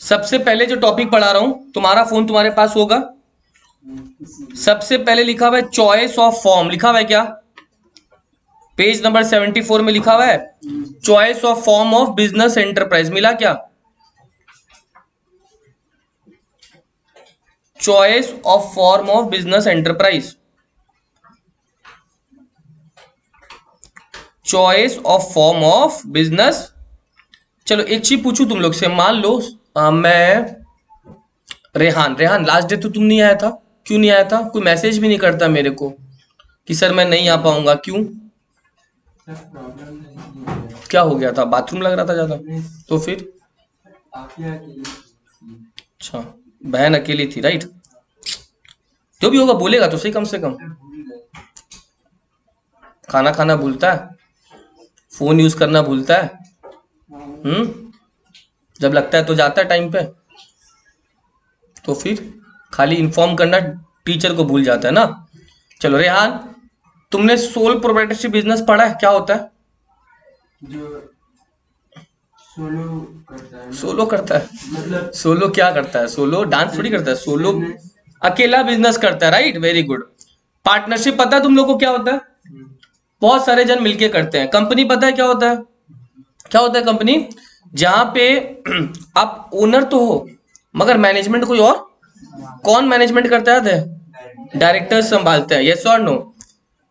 सबसे पहले जो टॉपिक पढ़ा रहा हूं, तुम्हारा फोन तुम्हारे पास होगा। सबसे पहले लिखा हुआ है चॉइस ऑफ फॉर्म, लिखा हुआ है क्या? पेज नंबर 74 में लिखा हुआ है choice of form of business enterprise. मिला क्या? Choice of form of business enterprise, choice of form of business. चलो एक चीज पूछूं तुम लोग से, मान लो मैं रेहान लास्ट डे तो तुम नहीं आया था, क्यों नहीं आया था? कोई मैसेज भी नहीं करता मेरे को कि सर मैं नहीं आ पाऊंगा, क्यों? क्या हो गया था? बाथरूम लग रहा था ज्यादा? तो फिर अच्छा, बहन अकेली थी, राइट? जो भी होगा बोलेगा तो सही, कम से कम। खाना खाना भूलता है, फोन यूज करना भूलता है, जब लगता है तो जाता है टाइम पे, तो फिर खाली इन्फॉर्म करना टीचर को भूल जाता है ना। चलो रेहान, तुमने सोल प्रोप्राइटरशिप बिजनेस पढ़ा है? क्या होता है? जो सोलो करता है। सोलो करता है मतलब सोलो क्या करता है? सोलो डांस थोड़ी करता है, सोलो अकेला बिजनेस करता है, राइट? Very good. पार्टनरशिप पता है तुम लोग को क्या होता है? बहुत सारे जन मिलके करते हैं। कंपनी पता है क्या होता है? क्या होता है कंपनी? जहां पे आप ओनर तो हो मगर मैनेजमेंट कोई और। कौन मैनेजमेंट करता है? डायरेक्टर संभालते हैं, यस और नो?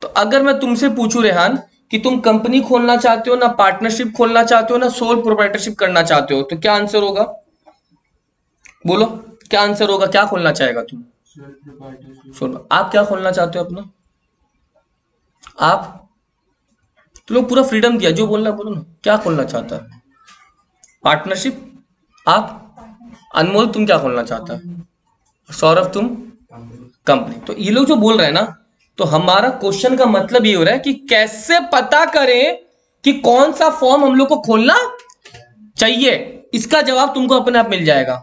तो अगर मैं तुमसे पूछूं रेहान कि तुम कंपनी खोलना चाहते हो, ना पार्टनरशिप खोलना चाहते हो, ना सोल प्रोप्राइटरशिप करना चाहते हो, तो क्या आंसर होगा? बोलो क्या आंसर होगा? क्या खोलना चाहेगा तुम? आप क्या खोलना चाहते हो अपना? आप तो लोग पूरा फ्रीडम दिया, जो बोलना है बोलो ना। क्या खोलना चाहता है? पार्टनरशिप। आप अनमोल तुम क्या खोलना चाहता है? सौरभ तुम कंपनी। तो ये लोग जो बोल रहे हैं ना, तो हमारा क्वेश्चन का मतलब ये हो रहा है कि कैसे पता करें कि कौन सा फॉर्म हम लोग को खोलना चाहिए। इसका जवाब तुमको अपने आप मिल जाएगा।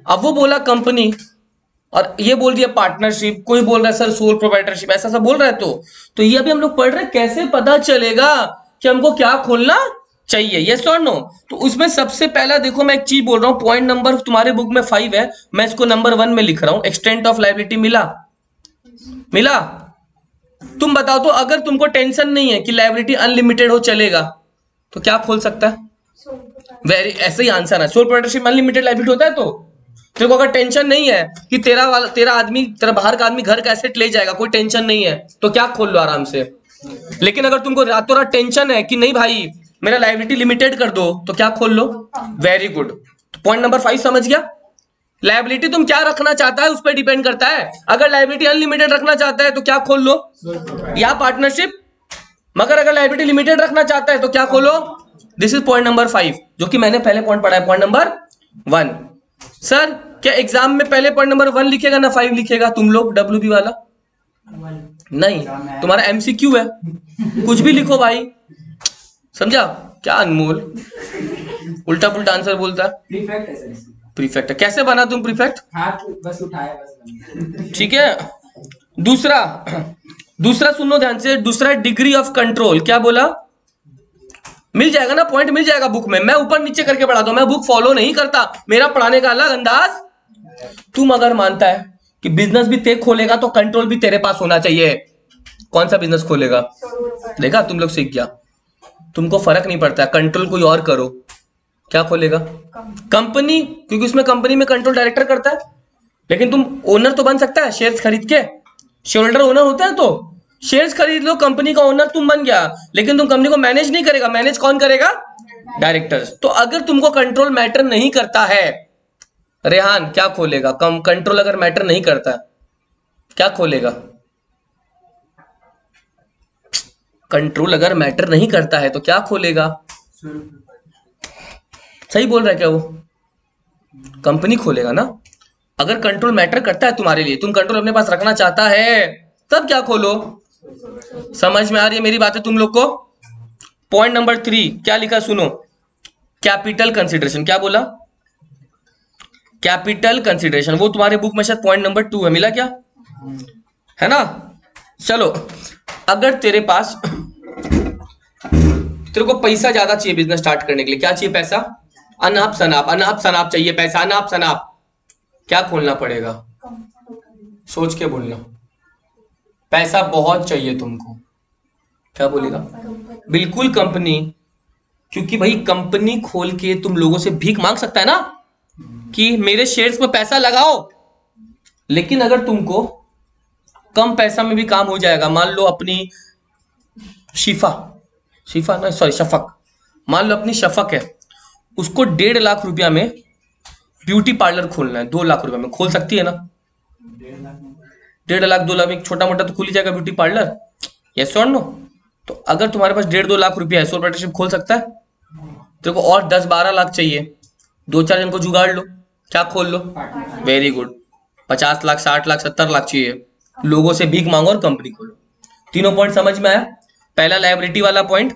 अब वो बोला कंपनी और ये बोल दिया पार्टनरशिप, कोई बोल रहा है सर सोल प्रोप्राइटरशिप, ऐसा सब बोल रहा है। तो ये अभी हम लोग पढ़ रहे हैं कैसे पता चलेगा कि हमको क्या खोलना चाहिए, यस और नो? तो उसमें सबसे पहला देखो, मैं एक चीज बोल रहा हूं, पॉइंट नंबर तुम्हारे बुक में 5 है, मैं इसको नंबर 1 में लिख रहा हूं। एक्सटेंट ऑफ लायबिलिटी मिला? मिला? तुम बताओ तो, अगर तुमको टेंशन नहीं है कि लायबिलिटी अनलिमिटेड हो चलेगा, तो क्या खोल सकता है? वेरी ऐसे ही आंसर है, सोल प्रोप्राइटरशिप अनलिमिटेड लायबिलिटी होता है। तो तेरे को अगर टेंशन नहीं है कि तेरा बाहर का आदमी घर का एसेट ले जाएगा, कोई टेंशन नहीं है, तो क्या खोल लो आराम से। लेकिन अगर तुमको रातों रात टेंशन है कि नहीं भाई मेरा लायबिलिटी लिमिटेड कर दो, तो क्या खोल लो? Very good. पॉइंट नंबर 5 समझ गया? लायबिलिटी तुम क्या रखना चाहता है उस पर डिपेंड करता है। अगर लायबिलिटी अनलिमिटेड रखना चाहता है तो क्या खोल लो? या पार्टनरशिप। मगर अगर लायबिलिटी लिमिटेड रखना चाहता है तो क्या खोलो? दिस इज पॉइंट नंबर 5, जो कि मैंने पहले पॉइंट पढ़ा है, पॉइंट नंबर 1। सर क्या एग्जाम में पहले पॉइंट नंबर 1 लिखेगा ना 5 लिखेगा? तुम लोग डब्ल्यूबी वाला नहीं, तुम्हारा एमसीक्यू है, कुछ भी लिखो भाई, समझा? क्या अनमोल उल्टा पुल्टा आंसर बोलता है? प्रीफेक्ट है सर। प्रीफेक्ट है? कैसे बना तुम प्रीफेक्ट? हाथ बस उठाया बस। ठीक है। दूसरा सुनो ध्यान से, दूसरा डिग्री ऑफ कंट्रोल। क्या बोला? मिल जाएगा ना, पॉइंट मिल जाएगा बुक में। मैं ऊपर नीचे करके पढ़ाता हूं, मैं बुक फॉलो नहीं करता, मेरा पढ़ाने का अलग अंदाज। तुम अगर मानता है कि बिजनेस भी तेरे खोलेगा तो कंट्रोल भी तेरे पास होना चाहिए, कौन सा बिजनेस खोलेगा? देखा, तुम लोग सीख गया, तुमको फर्क नहीं पड़ता, कंट्रोल कोई और करो। क्या खोलेगा? कंपनी, क्योंकि उसमें कंपनी में कंट्रोल डायरेक्टर करता है। लेकिन तुम ओनर तो बन सकता है शेयर्स खरीद के, शेयर होल्डर ओनर होता है, तो शेयर्स खरीद लो, कंपनी का ओनर तुम बन गया। लेकिन तुम कंपनी को मैनेज नहीं करेगा, मैनेज कौन करेगा? डायरेक्टर्स। तो अगर तुमको कंट्रोल मैटर नहीं करता है, रेहान क्या खोलेगा? कंट्रोल अगर मैटर नहीं करता है, क्या खोलेगा? कंट्रोल अगर मैटर नहीं करता है तो क्या खोलेगा? सही बोल रहा है क्या वो? कंपनी खोलेगा ना। अगर कंट्रोल मैटर करता है तुम्हारे लिए, तुम कंट्रोल अपने पास रखना चाहता है, तब क्या खोलो? समझ में आ रही है मेरी बातें तुम लोग को? पॉइंट नंबर 3 क्या लिखा सुनो, कैपिटल कंसिडरेशन। क्या बोला? Capital consideration. वो तुम्हारे बुक में शायद पॉइंट नंबर 2 है, मिला क्या? है ना? चलो, अगर तेरे पास, तेरे को पैसा ज्यादा चाहिए बिजनेस स्टार्ट करने के लिए, क्या चाहिए? पैसा। अनाप शनाप चाहिए पैसा, अनाप शनाप। क्या खोलना पड़ेगा? सोच के बोलना। पैसा बहुत चाहिए तुमको। क्या बोलेगा? बिल्कुल कंपनी। क्योंकि भाई कंपनी खोल के तुम लोगों से भीख मांग सकता है ना कि मेरे शेयर्स में पैसा लगाओ। लेकिन अगर तुमको कम पैसा में भी काम हो जाएगा, मान लो अपनी शिफा ना, सॉरी शफक, मान लो अपनी शफक है, उसको 1.5 लाख रुपया में ब्यूटी पार्लर खोलना है, 2 लाख रुपया में खोल सकती है ना? 1.5 लाख 2 लाख में छोटा मोटा तो खुल ही जाएगा ब्यूटी पार्लर। यस और नो? तो अगर तुम्हारे पास 1.5-2 लाख रुपया है, सोल पार्टनरशिप खोल सकता है? तेरे को और 10-12 लाख चाहिए, 2-4 जन को जुगाड़ लो, क्या खोल लो? Very good. 50 लाख, 60 लाख, 70 लाख चाहिए, लोगों से भीख मांगो और कंपनी खोलो। तीनों पॉइंट समझ में आया? पहला लायबिलिटी वाला पॉइंट,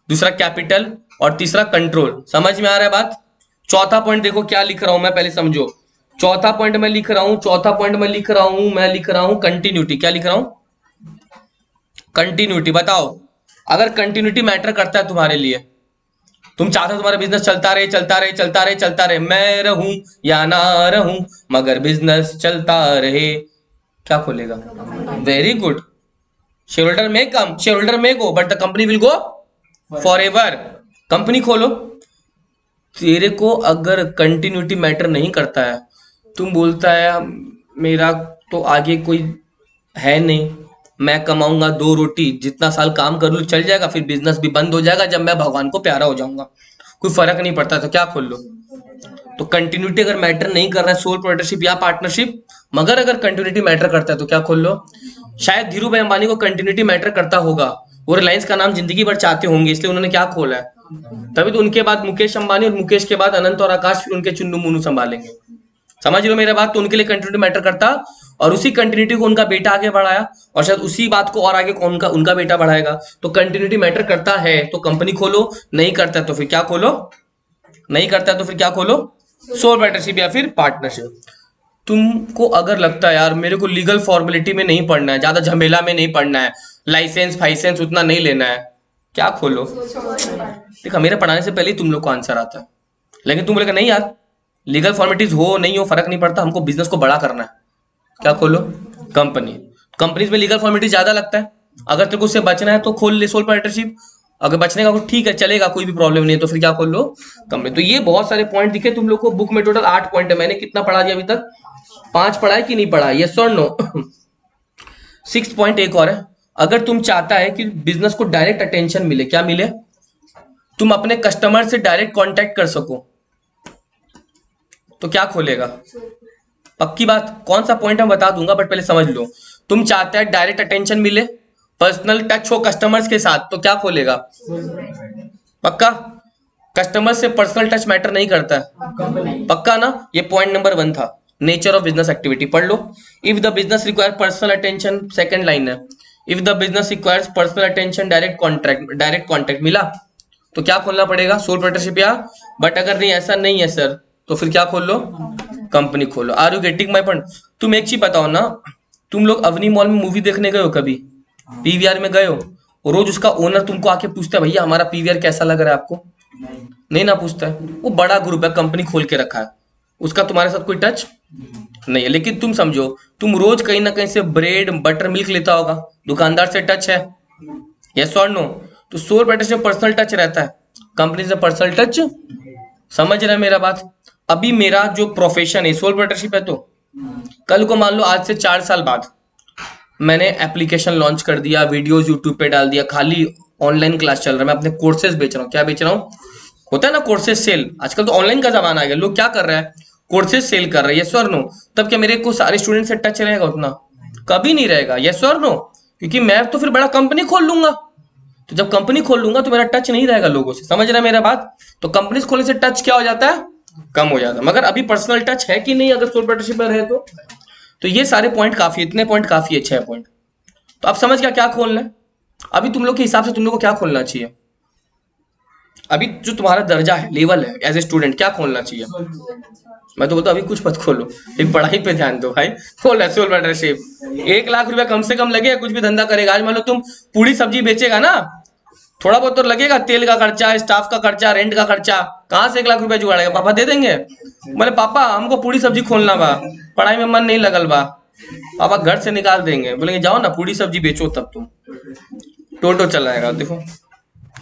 दूसरा कैपिटल, और तीसरा कंट्रोल। समझ में आ रहा है बात? चौथा पॉइंट देखो क्या लिख रहा हूं मैं, पहले समझो। चौथा पॉइंट मैं लिख रहा हूं कंटिन्यूटी। क्या लिख रहा हूं? कंटिन्यूटी। बताओ, अगर कंटिन्यूटी मैटर करता है तुम्हारे लिए, तुम चाहते हो तुम्हारा बिजनेस चलता रहे, मैं रहूं या ना रहूं मगर बिजनेस चलता रहे, क्या खोलेगा? Very good. Share holder may go but the company will go for ever. Company खोलो। तेरे को अगर कंटिन्यूटी मैटर नहीं करता है, तुम बोलता है मेरा तो आगे कोई है नहीं, मैं कमाऊंगा 2 रोटी, जितना साल काम कर लूं चल जाएगा, फिर बिजनेस भी बंद हो जाएगा जब मैं भगवान को प्यारा हो जाऊंगा, कोई फर्क नहीं पड़ता, तो क्या खोल लो? तो कंटिन्यूटी अगर मैटर नहीं कर रहा है, सोल प्रोप्राइटरशिप या पार्टनरशिप, मगर अगर कंटिन्यूटी मैटर करता है तो क्या खोल लो? शायद धीरू भाई अंबानी को कंटिन्यूटी मैटर करता होगा, वो रिलायंस का नाम जिंदगी भर चाहते होंगे, इसलिए उन्होंने क्या खोला है। तभी तो उनके बाद मुकेश अंबानी, और मुकेश के बाद अनंत और आकाश, फिर उनके चुन्नू मुन्नू संभालेंगे। समझ लो मेरा बात? तो उनके लिए कंटिन्यूटी मैटर करता, और उसी कंटिन्यूटी को उनका बेटा आगे बढ़ाया, और शायद उसी बात को और आगे उनका बेटा बढ़ाएगा। तो कंटिन्यूटी मैटर करता है तो कंपनी खोलो, नहीं करता तो फिर क्या खोलो? सोल पार्टनरशिप या फिर पार्टनरशिप। तुमको अगर लगता है यार मेरे को लीगल फॉर्मेलिटी में नहीं पढ़ना है, ज्यादा झमेला में नहीं पढ़ना है, लाइसेंस फाइसेंस उतना नहीं लेना है, क्या खोलो? देखा, मेरे पढ़ाने से पहले ही तुम लोग को आंसर आता है। लेकिन तुम बोलेगा नहीं यार, लीगल फॉर्मेलिटीज हो नहीं हो फर्क नहीं पड़ता, हमको बिजनेस को बड़ा करना है, क्या खोलो? कंपनीज में लीगल फॉर्मेलिटी ज्यादा लगता है। अगर तेरे को उससे बचना है तो खोल ले सोल पार्टनरशिप, अगर बचने का ठीक है चलेगा, कोई भी प्रॉब्लम नहीं है, तो फिर क्या खोल लो? कंपनी। तो ये बहुत सारे पॉइंट दिखे तुम लोग को। बुक में टोटल 8 पॉइंट है, मैंने कितना पढ़ा दिया अभी तक? 5 पढ़ा है कि नहीं पढ़ा? यस और नो? 6 पॉइंट एक और है। अगर तुम चाहता है कि बिजनेस को डायरेक्ट अटेंशन मिले, क्या मिले? तुम अपने कस्टमर से डायरेक्ट कांटेक्ट कर सको, तो क्या खोलेगा? पक्की बात? कौन सा पॉइंट मैं बता दूंगा, बट पहले समझ लो। तुम चाहते हैं डायरेक्ट अटेंशन मिले, पर्सनल टच हो कस्टमर्स के साथ, तो क्या खोलेगा? पक्का? कस्टमर से पर्सनल टच मैटर नहीं करता है, पक्का ना? ये पॉइंट नंबर 1 था। नेचर ऑफ बिजनेस एक्टिविटी पढ़ लो। If the business require personal attention, second line है, if the business requires personal attention direct contract मिला, तो क्या खोलना पड़ेगा? सोल पार्टनरशिप या? बट अगर नहीं, ऐसा नहीं है सर, तो फिर क्या खोल लो? कंपनी खोलो। Are you getting my point? तुम एक चीज बताओ ना, तुम लोग अवनी मॉल में मूवी देखने गए हो कभी? पीवीआर में गए हो? रोज उसका ओनर तुमको आके पूछता है भैया हमारा पीवीआर कैसा लग रहा है आपको? नहीं ना पूछता है। वो बड़ा ग्रुप है, कंपनी खोल के रखा है, उसका तुम्हारे साथ कोई टच नहीं है। लेकिन तुम समझो, तुम रोज कहीं ना कहीं से ब्रेड बटर मिल्क लेता होगा, दुकानदार से टच है, यस और नो? तो सोल पार्टनरशिप में पर्सनल टच रहता है, कंपनी से पर्सनल टच। समझ रहे हैं मेरा बात? अभी मेरा जो प्रोफेशन है सोल पार्टनरशिप है, तो कल को मान लो आज से 4 साल बाद मैंने एप्लीकेशन लॉन्च कर दिया, वीडियोस यूट्यूब पे डाल दिया, खाली ऑनलाइन क्लास चल रहा है, मैं अपने कोर्सेज बेच रहा हूँ। क्या बेच रहा हूँ? होता है ना कोर्सेज सेल। आजकल तो ऑनलाइन का जमाना आ गया, लोग क्या कर रहे हैं? कोर्सेज सेल कर रहे हैं, यस और नो? तब क्या मेरे को सारे स्टूडेंट से टच रहेगा? उतना कभी नहीं रहेगा, यस और नो? क्योंकि मैं तो फिर बड़ा कंपनी खोल लूंगा, तो जब कंपनी खोल लूंगा तो मेरा टच नहीं रहेगा लोगों से। समझ रहा है मेरा बात? तो कंपनी खोलने से टच क्या हो जाता है? कम हो जाता है। मगर अभी पर्सनल टच है कि नहीं अगर सोल पार्टनरशिप में रहे तो ये सारे पॉइंट काफी, इतने पॉइंट काफी है, 6 पॉइंट। तो आप समझ क्या खोलना है? अभी तुम लोग के हिसाब से तुम लोग को क्या खोलना चाहिए? अभी जो तुम्हारा दर्जा है, लेवल है एज ए स्टूडेंट, क्या खोलना चाहिए? मैं तो बोलता अभी कुछ मत खोलो, एक पढ़ाई पे ध्यान दो भाई। खोल सोल पार्टनरशिप, 1 लाख रुपया कम से कम लगेगा, कुछ भी धंधा करेगा। आज मान लो तुम पूरी सब्जी बेचेगा ना, थोड़ा बहुत तो लगेगा, तेल का खर्चा, स्टाफ का खर्चा, रेंट का खर्चा, कहाँ से 1 लाख रुपया जुगाड़ेगा? पापा दे देंगे? बोले पापा हमको पूरी सब्जी खोलना बा, पढ़ाई में मन नहीं लगल बा, पापा घर से निकाल देंगे। बोलेंगे जाओ ना पूरी सब्जी बेचो, तब तुम टोटो चलाएगा। देखो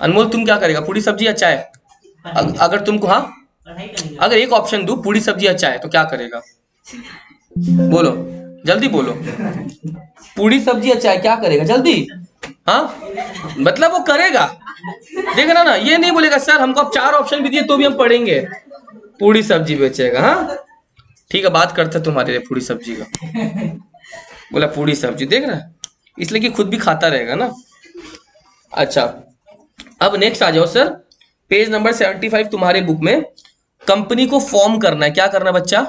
अनमोल तुम क्या करेगा, पूरी सब्जी या चाय? अगर तुमको, हाँ अगर एक ऑप्शन दूं, पूरी सब्जी या चाय, तो क्या करेगा? बोलो जल्दी बोलो, पूरी सब्जी या चाय क्या करेगा जल्दी? हाँ मतलब वो करेगा, देख रहा ना, ये नहीं बोलेगा सर हमको आप 4 ऑप्शन भी दिए तो भी हम पढ़ेंगे, पूरी सब्जी बेचेगा। हाँ ठीक है, बात करते तुम्हारे लिए पूरी सब्जी का। बोला पूरी सब्जी, देख रहा है, इसलिए कि खुद भी खाता रहेगा ना। अच्छा अब नेक्स्ट आ जाओ सर, पेज नंबर 75 तुम्हारे बुक में। कंपनी को फॉर्म करना है, क्या करना है बच्चा?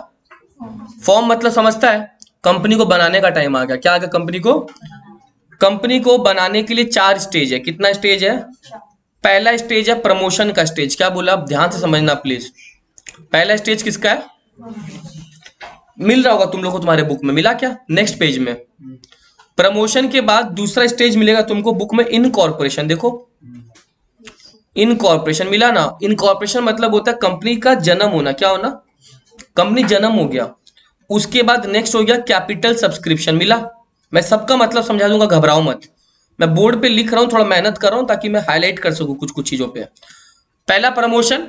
फॉर्म मतलब समझता है, कंपनी को बनाने का टाइम आ गया। क्या आ गया? कंपनी को बनाने के लिए 4 स्टेज है। कितना स्टेज है? पहला स्टेज है प्रमोशन का स्टेज। क्या बोला? आप ध्यान से समझना प्लीज। पहला स्टेज किसका है? मिल रहा होगा तुम लोग को, तुम्हारे बुक में मिला क्या? नेक्स्ट पेज में प्रमोशन के बाद दूसरा स्टेज मिलेगा तुमको बुक में, इनकॉर्पोरेशन। देखो इनकॉर्पोरेशन मिला ना। इनकॉर्पोरेशन मतलब होता है कंपनी का जन्म होना। क्या होना? कंपनी जन्म हो गया। उसके बाद नेक्स्ट हो गया कैपिटल सब्सक्रिप्शन। मिला? मैं सबका मतलब समझा दूंगा, घबराओ मत। मैं बोर्ड पे लिख रहा हूं, थोड़ा मेहनत कर रहा हूं ताकि मैं हाईलाइट कर सकूं कुछ कुछ चीजों पे। पहला प्रमोशन,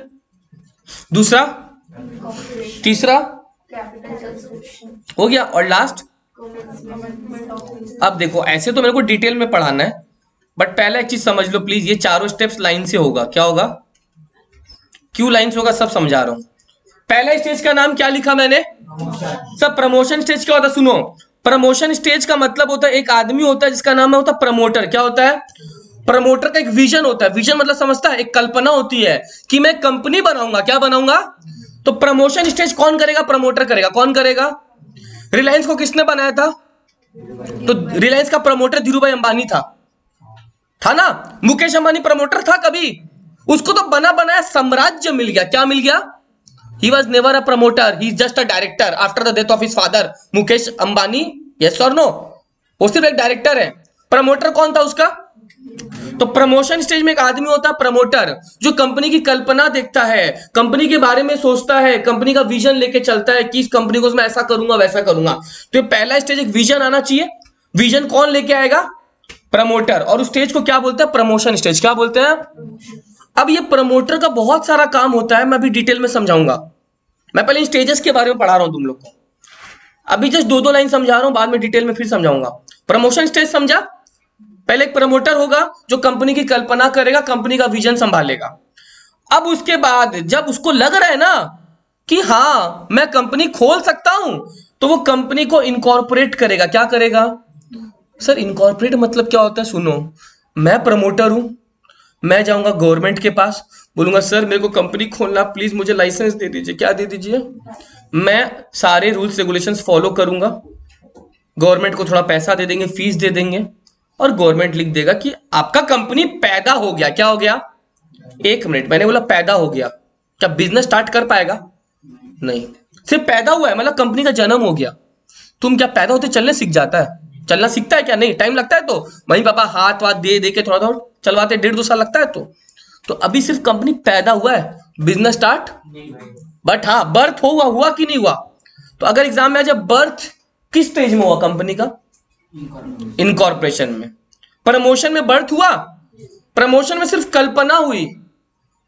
दूसरा, तीसरा हो गया, और लास्ट। अब देखो ऐसे तो मेरे को डिटेल में पढ़ाना है, बट पहला एक चीज समझ लो प्लीज, ये चारों स्टेप्स लाइन से होगा। क्या होगा? क्यों लाइन से होगा सब समझा रहा हूं। पहला स्टेज का नाम क्या लिखा मैंने? सब प्रमोशन स्टेज क्या होता है? सुनो, प्रमोशन स्टेज का मतलब होता है एक आदमी होता है जिसका नाम होता है प्रमोटर। क्या होता है? प्रमोटर का एक विजन होता है। विजन मतलब समझता है, एक कल्पना होती है कि मैं कंपनी बनाऊंगा। क्या बनाऊंगा? तो प्रमोशन स्टेज कौन करेगा? प्रमोटर करेगा। कौन करेगा? रिलायंस को किसने बनाया था? तो रिलायंस का प्रमोटर धीरूभाई अंबानी था ना। मुकेश अंबानी प्रमोटर था कभी? उसको तो बना बनाया साम्राज्य मिल गया। क्या मिल गया? He was never a promoter, he is just a director after the death of his father Mukesh Ambani. yes or no? वो सिर्फ एक डायरेक्टर है। प्रमोटर कौन था उसका? तो प्रमोशन स्टेज में एक आदमी होता है प्रमोटर, जो कंपनी की कल्पना देखता है, कंपनी के बारे में सोचता है, कंपनी का विजन लेके चलता है कि इस कंपनी को मैं ऐसा करूंगा वैसा करूंगा। तो पहला स्टेज एक विजन आना चाहिए। विजन कौन लेके आएगा? प्रमोटर। और उस स्टेज को क्या बोलते हैं? Promotion stage. क्या बोलते हैं? अब ये प्रमोटर का बहुत सारा काम होता है, मैं अभी डिटेल में समझाऊंगा। मैं पहले स्टेजेस के बारे में पढ़ा रहा हूं तुम लोग को, अभी जस्ट 2 लाइन समझा रहा हूं, बाद में डिटेल में फिर समझाऊंगा। प्रमोशन स्टेज समझा? पहले एक प्रमोटर होगा जो कंपनी की कल्पना करेगा, कंपनी का विजन संभालेगा। अब उसके बाद जब उसको लग रहा है ना कि हाँ मैं कंपनी खोल सकता हूं, तो वो कंपनी को इनकॉर्पोरेट करेगा। क्या करेगा? सर इनकॉर्पोरेट मतलब क्या होता है? सुनो, मैं प्रमोटर हूं, मैं जाऊंगा गवर्नमेंट के पास, बोलूंगा सर मेरे को कंपनी खोलना, प्लीज मुझे लाइसेंस दे दीजिए। क्या दे दीजिए? मैं सारे रूल्स रेगुलेशंस फॉलो करूंगा, गवर्नमेंट को थोड़ा पैसा दे देंगे, फीस दे देंगे, और गवर्नमेंट लिख देगा कि आपका कंपनी पैदा हो गया। क्या हो गया? 1 मिनट, मैंने बोला पैदा हो गया। क्या बिजनेस स्टार्ट कर पाएगा? नहीं, सिर्फ पैदा हुआ है मतलब कंपनी का जन्म हो गया। तुम क्या पैदा होते चलने सीख जाता है? चलना सीखता है क्या? नहीं, टाइम लगता है। तो मम्मी पापा हाथ वाथ दे दे के थोड़ा थोड़ा चलवाते, 1.5-2 साल लगता है। तो अभी सिर्फ कंपनी पैदा हुआ है, बिजनेस स्टार्ट, बट हाँ बर्थ हुआ कि नहीं हुआ? तो अगर एग्जाम में आ जाए बर्थ किस स्टेज में हुआ कंपनी का? इनकॉर्पोरेशन में। प्रमोशन में बर्थ हुआ? प्रमोशन में सिर्फ कल्पना हुई।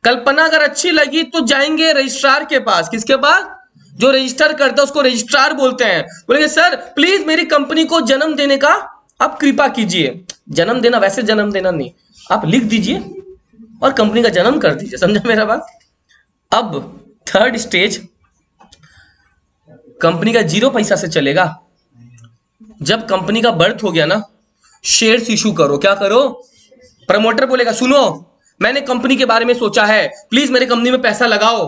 कल्पना अगर अच्छी लगी तो जाएंगे रजिस्ट्रार के पास। किसके पास? जो रजिस्टर करता है उसको रजिस्ट्रार बोलते हैं। बोलेंगे सर प्लीज मेरी कंपनी को जन्म देने का आप कृपा कीजिए। जन्म देना वैसे जन्म देना नहीं, आप लिख दीजिए और कंपनी का जन्म कर दीजिए। समझा मेरा बात? अब थर्ड स्टेज, कंपनी का 0 पैसा से चलेगा। जब कंपनी का बर्थ हो गया ना, शेयर्स इशू करो। क्या करो? प्रमोटर बोलेगा सुनो मैंने कंपनी के बारे में सोचा है, प्लीज मेरे कंपनी में पैसा लगाओ।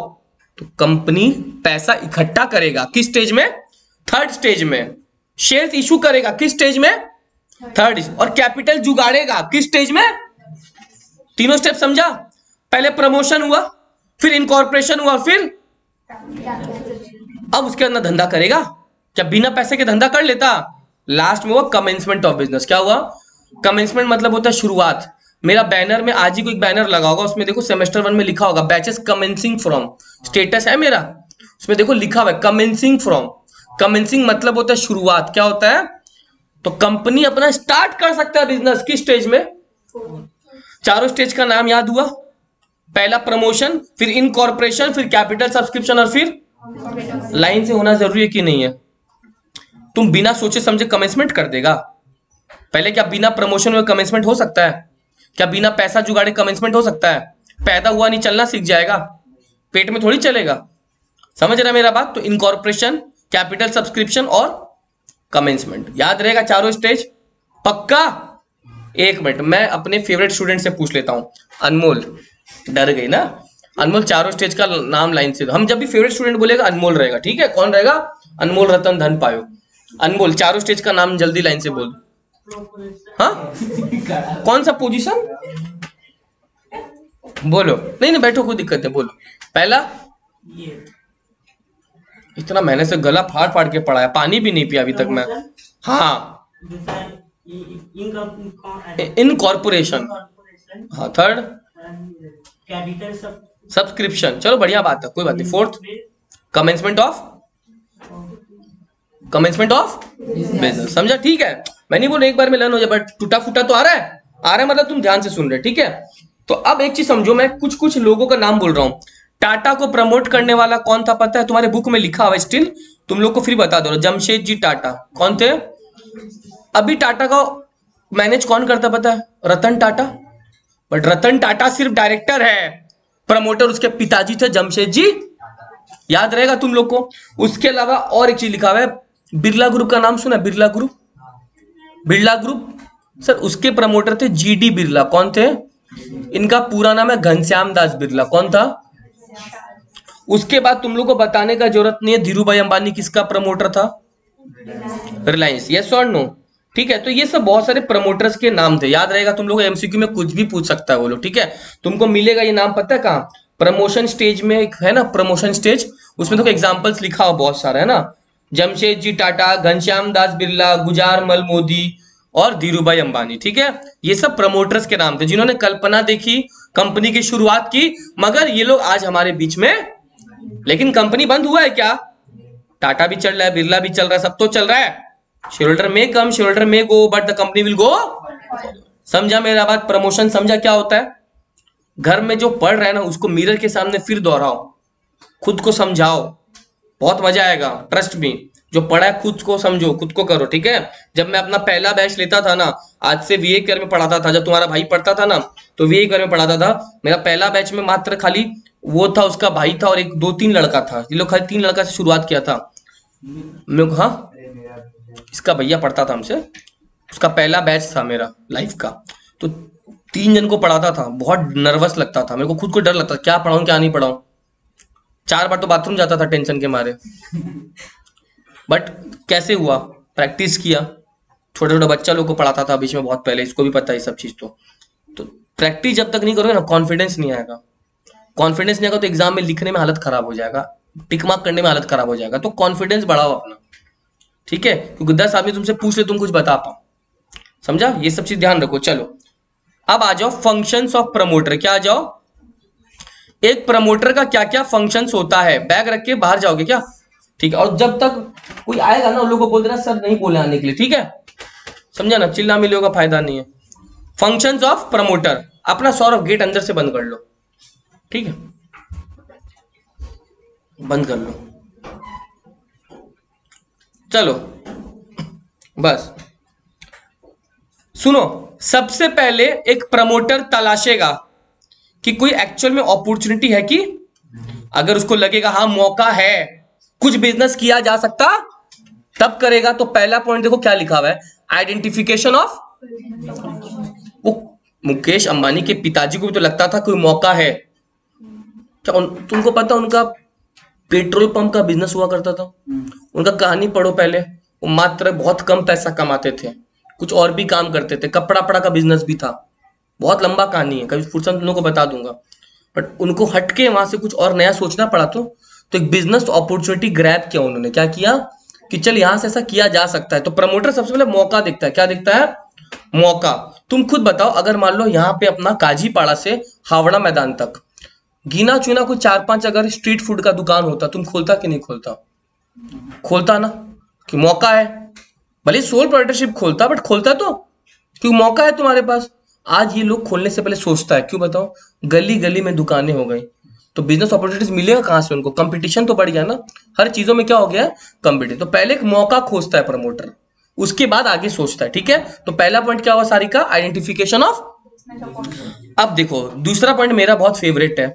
तो कंपनी पैसा इकट्ठा करेगा। किस स्टेज में? थर्ड स्टेज में। शेयर्स इशू करेगा। किस स्टेज में? थर्ड। और कैपिटल जुगाड़ेगा। किस स्टेज में? तीनों स्टेप समझा? पहले प्रमोशन हुआ, फिर इनकॉर्पोरेशन हुआ, फिर अब उसके अंदर धंधा करेगा। क्या बिना पैसे के धंधा कर लेता? लास्ट में हुआ कमेंसमेंट ऑफ बिजनेस। क्या हुआ? कमेंसमेंट मतलब होता है शुरुआत। मेरा बैनर में आज ही कोई बैनर लगा होगा, उसमें देखो सेमेस्टर 1 में लिखा होगा बैचेस कमेंसिंग फ्रॉम, स्टेटस है मेरा, उसमें देखो लिखा हुआ है कमेंसिंग फ्रॉम। कमेंसिंग मतलब होता है शुरुआत, क्या होता है, तो कंपनी अपना स्टार्ट कर सकता है बिजनेस किस स्टेज में, चारों स्टेज का नाम याद हुआ, पहला प्रमोशन, फिर इनकॉर्पोरेशन, फिर कैपिटल सब्सक्रिप्शन और फिर लाइन से होना जरूरी है कि नहीं है। तुम बिना सोचे समझे कमेंसमेंट कर देगा, पहले क्या बिना प्रमोशन हुए कमेंसमेंट हो सकता है, क्या बिना पैसा जुगाड़े कमेंसमेंट हो सकता है, पैदा हुआ नहीं चलना सीख जाएगा, पेट में थोड़ी चलेगा, समझ रहा मेरा बात। तो इनकॉर्पोरेशन, कैपिटल सब्सक्रिप्शन और कमेंसमेंट, याद रहेगा चारों स्टेज पक्का। एक मिनट मैं अपने फेवरेट स्टूडेंट से पूछ लेता हूं, अनमोल, डर गई ना अनमोल, चारों स्टेज का नाम लाइन से, हम जब भी फेवरेट स्टूडेंट बोलेगा अनमोल रहेगा, ठीक है, कौन रहेगा, अनमोल रतन धन पायो। अनमोल चारों स्टेज का नाम जल्दी लाइन से बोल। हाँ कौन सा पोजीशन, बोलो, नहीं नहीं बैठो कोई दिक्कत है, बोलो। पहला, इतना मैंने से गला फाड़ फाड़ के पढ़ा है, पानी भी नहीं पिया अभी तक मैं। हाँ इनकॉर्पोरेशन, हाँ थर्ड कैपिटल सब्सक्रिप्शन, चलो बढ़िया बात है, कोई बात नहीं। फोर्थ कमेंसमेंट ऑफ बिजनेस, समझा, ठीक है। मैं नहीं बोल एक बार में लर्न हो जाए, बट टूटा फूटा तो आ रहा है मतलब तुम ध्यान से सुन रहे, ठीक है। तो अब एक चीज समझो, मैं कुछ कुछ लोगों का नाम बोल रहा हूं। टाटा को प्रमोट करने वाला कौन था पता है, तुम्हारे बुक में लिखा हुआ है, स्टिल तुम लोग को फिर बता दो, जमशेद जी टाटा कौन थे। अभी टाटा का मैनेज कौन करता पता है, रतन टाटा, बट रतन टाटा सिर्फ डायरेक्टर है, प्रमोटर उसके पिताजी थे जमशेद जी, याद रहेगा तुम लोग को। उसके अलावा और एक चीज लिखा हुआ है, बिरला ग्रुप का नाम सुना, बिरला ग्रुप सर, उसके प्रमोटर थे जीडी बिरला, कौन थे, इनका पूरा नाम है घनश्याम दास बिरला, कौन था। उसके बाद तुम लोग को बताने का जरूरत नहीं है धीरू भाई अंबानी किसका प्रमोटर था, रिलायंस, यस और नो, ठीक है। तो ये सब बहुत सारे प्रमोटर्स के नाम थे, याद रहेगा तुम लोग, एमसीक्यू में कुछ भी पूछ सकता है वो लोग, ठीक है। तुमको मिलेगा ये नाम पता है कहाँ, प्रमोशन स्टेज में एक है ना, प्रमोशन स्टेज, उसमें तो एग्जांपल्स लिखा हुआ बहुत सारा है ना, जमशेद जी टाटा, घनश्याम दास बिरला, गुजार मल मोदी और धीरू भाई अंबानी, ठीक है। ये सब प्रमोटर्स के नाम थे जिन्होंने कल्पना देखी, कंपनी की शुरुआत की, मगर ये लोग आज हमारे बीच में, लेकिन कंपनी बंद हुआ है क्या, टाटा भी चल रहा है, बिरला भी चल रहा है, सब तो चल रहा है, शेयरहोल्डर में कम, शेयरहोल्डर में go, but the company will go. समझा मेरा बात, प्रमोशन समझा क्या होता है। घर में जो पढ़ रहे हैं ना उसको मिरर के सामने फिर दोहराओ, खुद को समझाओ, बहुत मजा आएगा, ट्रस्ट मी। जो पढ़ा है खुद को समझो, खुद को करो, ठीक है। जब मैं अपना पहला बैच लेता था ना, आज से वीए केयर में पढ़ाता था, जब तुम्हारा भाई पढ़ता था ना तो वीए केयर में पढ़ाता था, मेरा पहला बैच में मात्र खाली वो था, उसका भाई था और एक 2-3 लड़का था, ये लोग खाली 3 लड़का से शुरुआत किया था। हाँ इसका भैया पढ़ता था हमसे, उसका पहला बैच था मेरा लाइफ का, तो 3 जन को पढ़ाता था, बहुत नर्वस लगता था मेरे को, खुद को डर लगता था क्या पढ़ाऊं क्या नहीं पढ़ाऊं, 4 बार तो बाथरूम जाता था टेंशन के मारे। बट कैसे हुआ, प्रैक्टिस किया, छोटे छोटे बच्चा लोग को पढ़ाता था बीच में बहुत पहले, इसको भी पता है सब चीज। तो प्रैक्टिस जब तक नहीं करोगे ना, कॉन्फिडेंस नहीं आएगा, कॉन्फिडेंस नहीं आएगा तो एग्जाम में लिखने में हालत खराब हो जाएगा, टिक मार्क करने में हालत खराब हो जाएगा। तो कॉन्फिडेंस बढ़ाओ अपना, ठीक है, क्योंकि 10 आदमी तुमसे पूछ ले तुम कुछ बता पाओ, समझा, ये सब चीज ध्यान रखो। चलो अब आ जाओ फंक्शंस ऑफ प्रमोटर, क्या आ जाओ, एक प्रमोटर का क्या क्या फंक्शंस होता है। बैग रख के बाहर जाओगे क्या, ठीक है, और जब तक कोई आएगा ना उन लोगों को बोल देना सर नहीं बोले आने के लिए, ठीक है, समझा ना, चिल्ला मिले होगा फायदा नहीं है। फंक्शंस ऑफ प्रमोटर, अपना सौरभ गेट अंदर से बंद कर लो, ठीक है, बंद कर लो, चलो बस सुनो। सबसे पहले एक प्रमोटर तलाशेगा कि कोई एक्चुअल में अपॉर्चुनिटी है कि, अगर उसको लगेगा हाँ मौका है, कुछ बिजनेस किया जा सकता, तब करेगा। तो पहला पॉइंट देखो क्या लिखा हुआ है, आइडेंटिफिकेशन ऑफ, वो मुकेश अंबानी के पिताजी को भी तो लगता था कोई मौका है क्या, तुमको पता उनका पेट्रोल पंप का बिजनेस हुआ करता था, उनका कहानी पढ़ो पहले, वो मात्र बहुत कम पैसा कमाते थे, कुछ और भी काम करते थे, कपड़ा का बिजनेस भी था, बहुत लंबा कहानी है, कभी फुर्सत तुम लोग को बता दूंगा। बट उनको हटके वहां से कुछ और नया सोचना पड़ा, तो एक बिजनेस अपॉर्चुनिटी ग्रैब किया उन्होंने, क्या किया कि चल यहां से ऐसा किया जा सकता है। तो प्रमोटर सबसे पहले मौका देखता है, क्या देखता है, मौका। तुम खुद बताओ, अगर मान लो यहाँ पे अपना काजीपाड़ा से हावड़ा मैदान तक गिना चुना कोई 4-5 अगर स्ट्रीट फूड का दुकान होता, तुम खोलता कि नहीं खोलता? खोलता ना, कि मौका है। भले सोल प्रोप्राइटरशिप खोलता, बट खोलता तो क्यों, मौका है तुम्हारे पास। आज ये लोग खोलने से पहले सोचता है, क्यों बताओ? गली गली में दुकानें हो गई, तो बिजनेस अपॉर्चुनिटीज मिलेगा कहां से उनको? कंपटीशन तो बढ़ गया ना, हर चीजों में क्या हो गया है? कंपटीशन। तो पहले एक मौका खोजता है प्रमोटर, उसके बाद आगे सोचता है। ठीक है, तो पहला पॉइंट क्या हुआ सारी का? Identification of. अब देखो दूसरा पॉइंट मेरा बहुत फेवरेट है।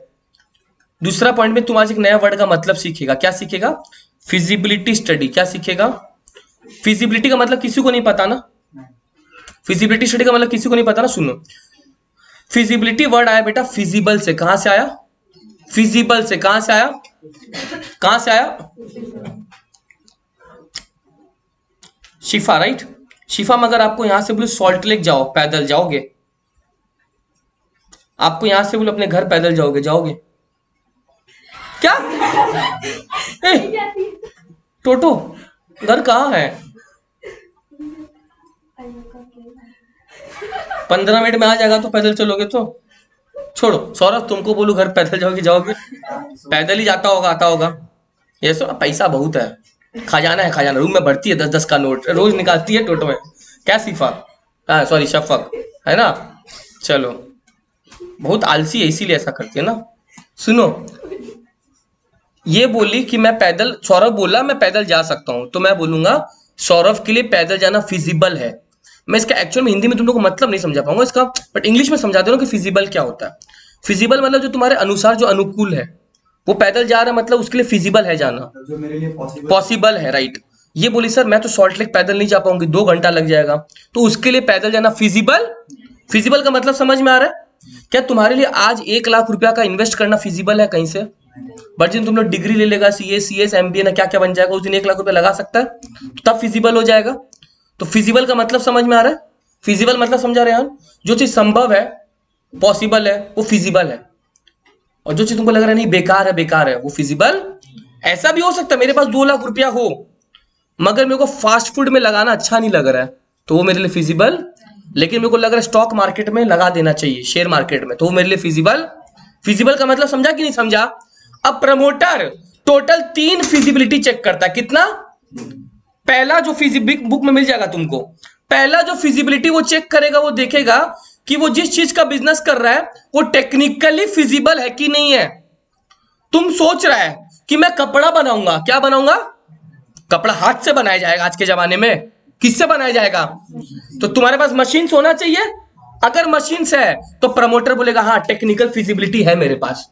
दूसरा पॉइंट में तुम आज एक नया वर्ड का मतलब सीखेगा। क्या सीखेगा? Feasibility study. क्या सीखेगा? फिजिबिलिटी का मतलब किसी को नहीं पता ना, फिजिबिलिटी स्टडी का मतलब किसी को नहीं पता ना। सुनो, फिजिबिलिटी वर्ड आया बेटा फिजिबल से। कहां से आया? फिजिबल से। कहां से आया? कहां से आया? शिफा, राइट? शिफा, मगर आपको यहां से बोले सॉल्ट लेक जाओ, पैदल जाओगे? आपको यहां से बोले अपने घर पैदल जाओगे, जाओगे क्या? टोटो, घर कहाँ है? 15 मिनट में आ जाएगा तो पैदल चलोगे तो? छोड़ो सौरभ, तुमको बोलू घर पैदल जाओगे, जाओगे? पैदल ही जाता होगा, आता होगा। ये सो पैसा बहुत है, खजाना है, खजाना। रूम में भरती है 10-10 का नोट, रोज निकालती है टोटो में। क्या सिफा, हाँ सॉरी शफक, है ना? चलो, बहुत आलसी है इसीलिए ऐसा करती है ना। सुनो, ये बोली कि मैं पैदल, सौरभ बोला मैं पैदल जा सकता हूं, तो मैं बोलूंगा सौरभ के लिए पैदल जाना फिजिबल है। मैं इसका एक्चुअल में हिंदी में तुम लोग को मतलब नहीं समझा पाऊंगा इसका, बट इंग्लिश में समझा दे रहा हूं कि फिजिबल क्या होता है। फिजिबल मतलब जो तुम्हारे अनुसार, जो अनुकूल है। वो पैदल जा रहा है मतलब उसके लिए फिजिबल है जाना, जो मेरे लिए पॉसिबल है, राइट? ये बोली सर मैं तो सॉल्ट लेक पैदल नहीं जा पाऊंगी, 2 घंटा लग जाएगा, तो उसके लिए पैदल जाना फिजिबल। फिजिबल का मतलब समझ में आ रहा है? क्या तुम्हारे लिए आज 1 लाख रुपया का इन्वेस्ट करना फिजिबल है कहीं से? बट जिन तुम लोग डिग्री ले लेगा, CS MBA ना क्या क्या बन जाएगा, उस दिन 1 लाख रुपया लगा सकता है, तब फिजिबल हो जाएगा। तो फिजिबल का मतलब समझ में आ रहा है? फिजिबल मतलब समझा रहे हैं? जो चीज संभव है, पॉसिबल है, वो फिजिबल है। और जो चीज तुमको लग रहा है नहीं बेकार है, बेकार है, वो फिजिबल। ऐसा भी हो सकता है मेरे पास 2 लाख रुपया हो, मगर मेरे को फास्ट फूड में लगाना अच्छा नहीं लग रहा है, तो वो मेरे लिए फिजिबल। लेकिन मेरे को लग रहा है स्टॉक मार्केट में लगा देना चाहिए, शेयर मार्केट में, तो वो मेरे लिए फिजिबल। फिजिबल का मतलब समझा कि नहीं समझा? अब प्रमोटर टोटल 3 फिजिबिलिटी चेक करता है। कितना? पहला जो फिजिबिलिटी बुक में मिल जाएगा तुमको, पहला जो फिजिबिलिटी वो चेक करेगा, वो देखेगा कि वो जिस चीज का बिजनेस कर रहा है वो टेक्निकली फिजिबल है कि नहीं है। तुम सोच रहा है कि मैं कपड़ा बनाऊंगा, क्या बनाऊंगा? कपड़ा हाथ से बनाया जाएगा आज के जमाने में, किससे बनाया जाएगा? तो तुम्हारे पास मशीन्स होना चाहिए। अगर मशीन्स है तो प्रमोटर बोलेगा हाँ टेक्निकल फिजिबिलिटी है मेरे पास।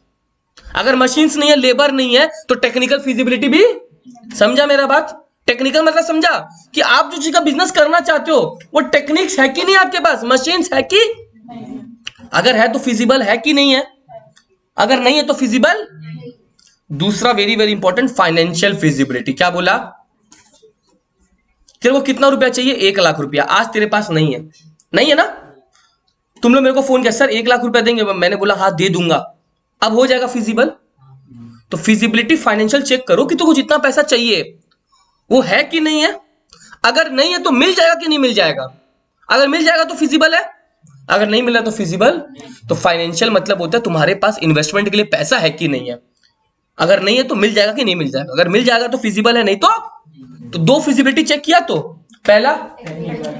अगर मशीन्स नहीं है, लेबर नहीं है, तो टेक्निकल फिजिबिलिटी भी। समझा मेरा बात? टेक्निकल मतलब समझा कि आप जो चीज का बिजनेस करना चाहते हो वो टेक्निक्स है कि नहीं आपके पास, मशीन्स है कि? अगर है तो फिजिबल है कि नहीं है? अगर नहीं है तो फिजिबल। दूसरा very very important, financial feasibility. क्या बोला? तेरे को कितना रुपया चाहिए? 1 लाख रुपया। आज तेरे पास नहीं है, नहीं है ना? तुम लोग मेरे को फोन किया, सर 1 लाख रुपया देंगे? मैंने बोला हाँ दे दूंगा। अब हो जाएगा फिजिबल। तो फिजिबिलिटी फाइनेंशियल चेक करो कि तुमको जितना पैसा चाहिए वो है कि नहीं है। अगर नहीं है तो मिल जाएगा कि नहीं मिल जाएगा? अगर मिल जाएगा तो फिजिबल है, अगर नहीं मिला तो फिजिबल। तो फाइनेंशियल मतलब होता है तुम्हारे पास इन्वेस्टमेंट के लिए पैसा है कि नहीं है। अगर नहीं है तो मिल जाएगा कि नहीं मिल जाएगा? अगर मिल जाएगा तो फिजिबल है, नहीं तो 2 फिजिबिलिटी चेक किया तो पहला।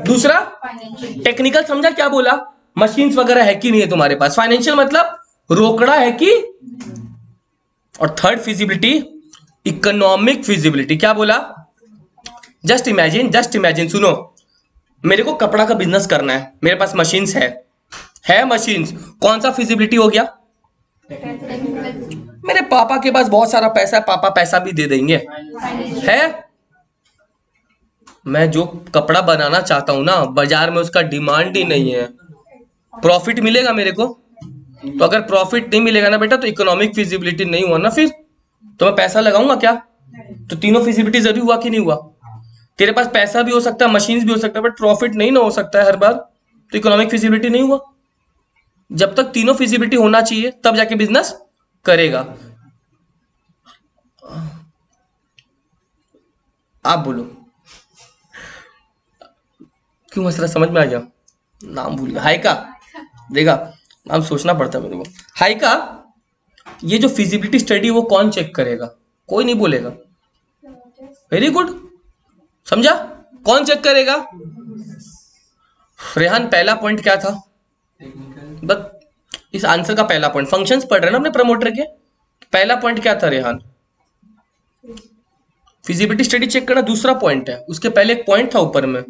दूसरा टेक्निकल, समझा क्या बोला? मशीन्स वगैरह है कि नहीं है तुम्हारे पास। फाइनेंशियल मतलब रोकड़ा है कि। और थर्ड फिजिबिलिटी इकोनॉमिक फिजिबिलिटी। क्या बोला? जस्ट इमेजिन, सुनो, मेरे को कपड़ा का बिजनेस करना है, मेरे पास मशीन्स है मशीन्स, कौन सा फिजिबिलिटी हो गया? मेरे पापा के पास बहुत सारा पैसा है, पापा पैसा भी दे देंगे, है। मैं जो कपड़ा बनाना चाहता हूं ना, बाजार में उसका डिमांड ही नहीं है, प्रॉफिट मिलेगा मेरे को? तो अगर प्रॉफिट नहीं मिलेगा ना बेटा, तो इकोनॉमिक फिजिबिलिटी नहीं हुआ ना, फिर तो मैं पैसा लगाऊंगा क्या? तो तीनों फिजिबिलिटी जरूरी हुआ कि नहीं हुआ? तेरे पास पैसा भी हो सकता है, मशीन्स भी हो सकता है, बट प्रॉफिट नहीं ना हो सकता है हर बार, तो इकोनॉमिक फिजिबिलिटी नहीं हुआ। जब तक तीनों फिजिबिलिटी होना चाहिए तब जाके बिजनेस करेगा। आप बोलो क्यों हंस रहा? समझ में आ गया? नाम भूल गया, हाइका। देखा, नाम सोचना पड़ता है मेरे को। हाइका, ये जो फिजिबिलिटी स्टडी वो कौन चेक करेगा? कोई नहीं बोलेगा। वेरी गुड, समझा? कौन चेक करेगा? रेहान, पहला पॉइंट क्या था? टेक्निकल। बस इस आंसर का पहला पॉइंट, फंक्शंस पढ़ रहे हैं ना अपने प्रमोटर के, पहला पॉइंट क्या था रेहान? फिजिबिलिटी स्टडी चेक करना दूसरा पॉइंट है, उसके पहले एक पॉइंट था ऊपर में,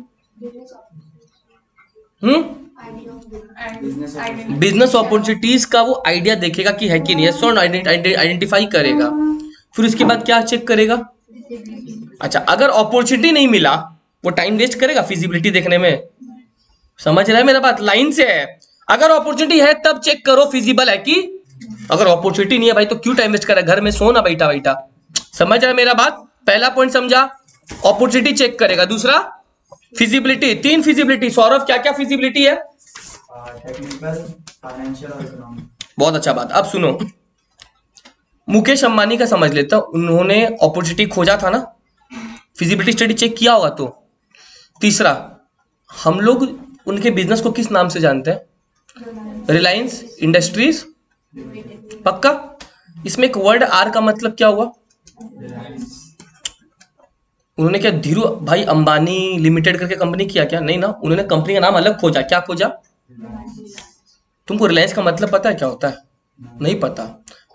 बिजनेस अपॉर्चुनिटीज का वो आइडिया देखेगा कि है कि नहीं है, सो आइडेंटिफाई करेगा। फिर उसके बाद क्या चेक करेगा? अच्छा, अगर अपॉर्चुनिटी नहीं मिला वो टाइम वेस्ट करेगा फिजिबिलिटी देखने में? समझ रहा है मेरा बात? लाइन से है, अगर अपॉर्चुनिटी है तब चेक करो फिजिबल है कि, अगर अपॉर्चुनिटी नहीं है भाई तो क्यों टाइम वेस्ट कर रहा है, घर में सो ना बैठा बैठा। समझ रहा है मेरा बात? पहला पॉइंट समझा, अपॉर्चुनिटी चेक करेगा। दूसरा फिजिबिलिटी, 3 फिजिबिलिटी। सौरभ, क्या क्या फिजिबिलिटी है? टेक्निकल, फाइनेंशियल और इकोनॉमिक। बहुत अच्छा बात। अब सुनो, मुकेश अंबानी का समझ लेता, उन्होंने अपॉर्चुनिटी खोजा था ना, फिजिबिलिटी स्टडी चेक किया होगा तो। तीसरा, हम लोग उनके बिजनेस को किस नाम से जानते हैं? रिलायंस इंडस्ट्रीज, पक्का? इसमें एक वर्ड आर का मतलब क्या हुआ? उन्होंने क्या धीरू भाई अंबानी लिमिटेड करके कंपनी किया क्या? नहीं ना, उन्होंने कंपनी का नाम अलग खोजा। क्या खोजा? तुमको रिलायंस का मतलब पता है क्या होता है? नहीं पता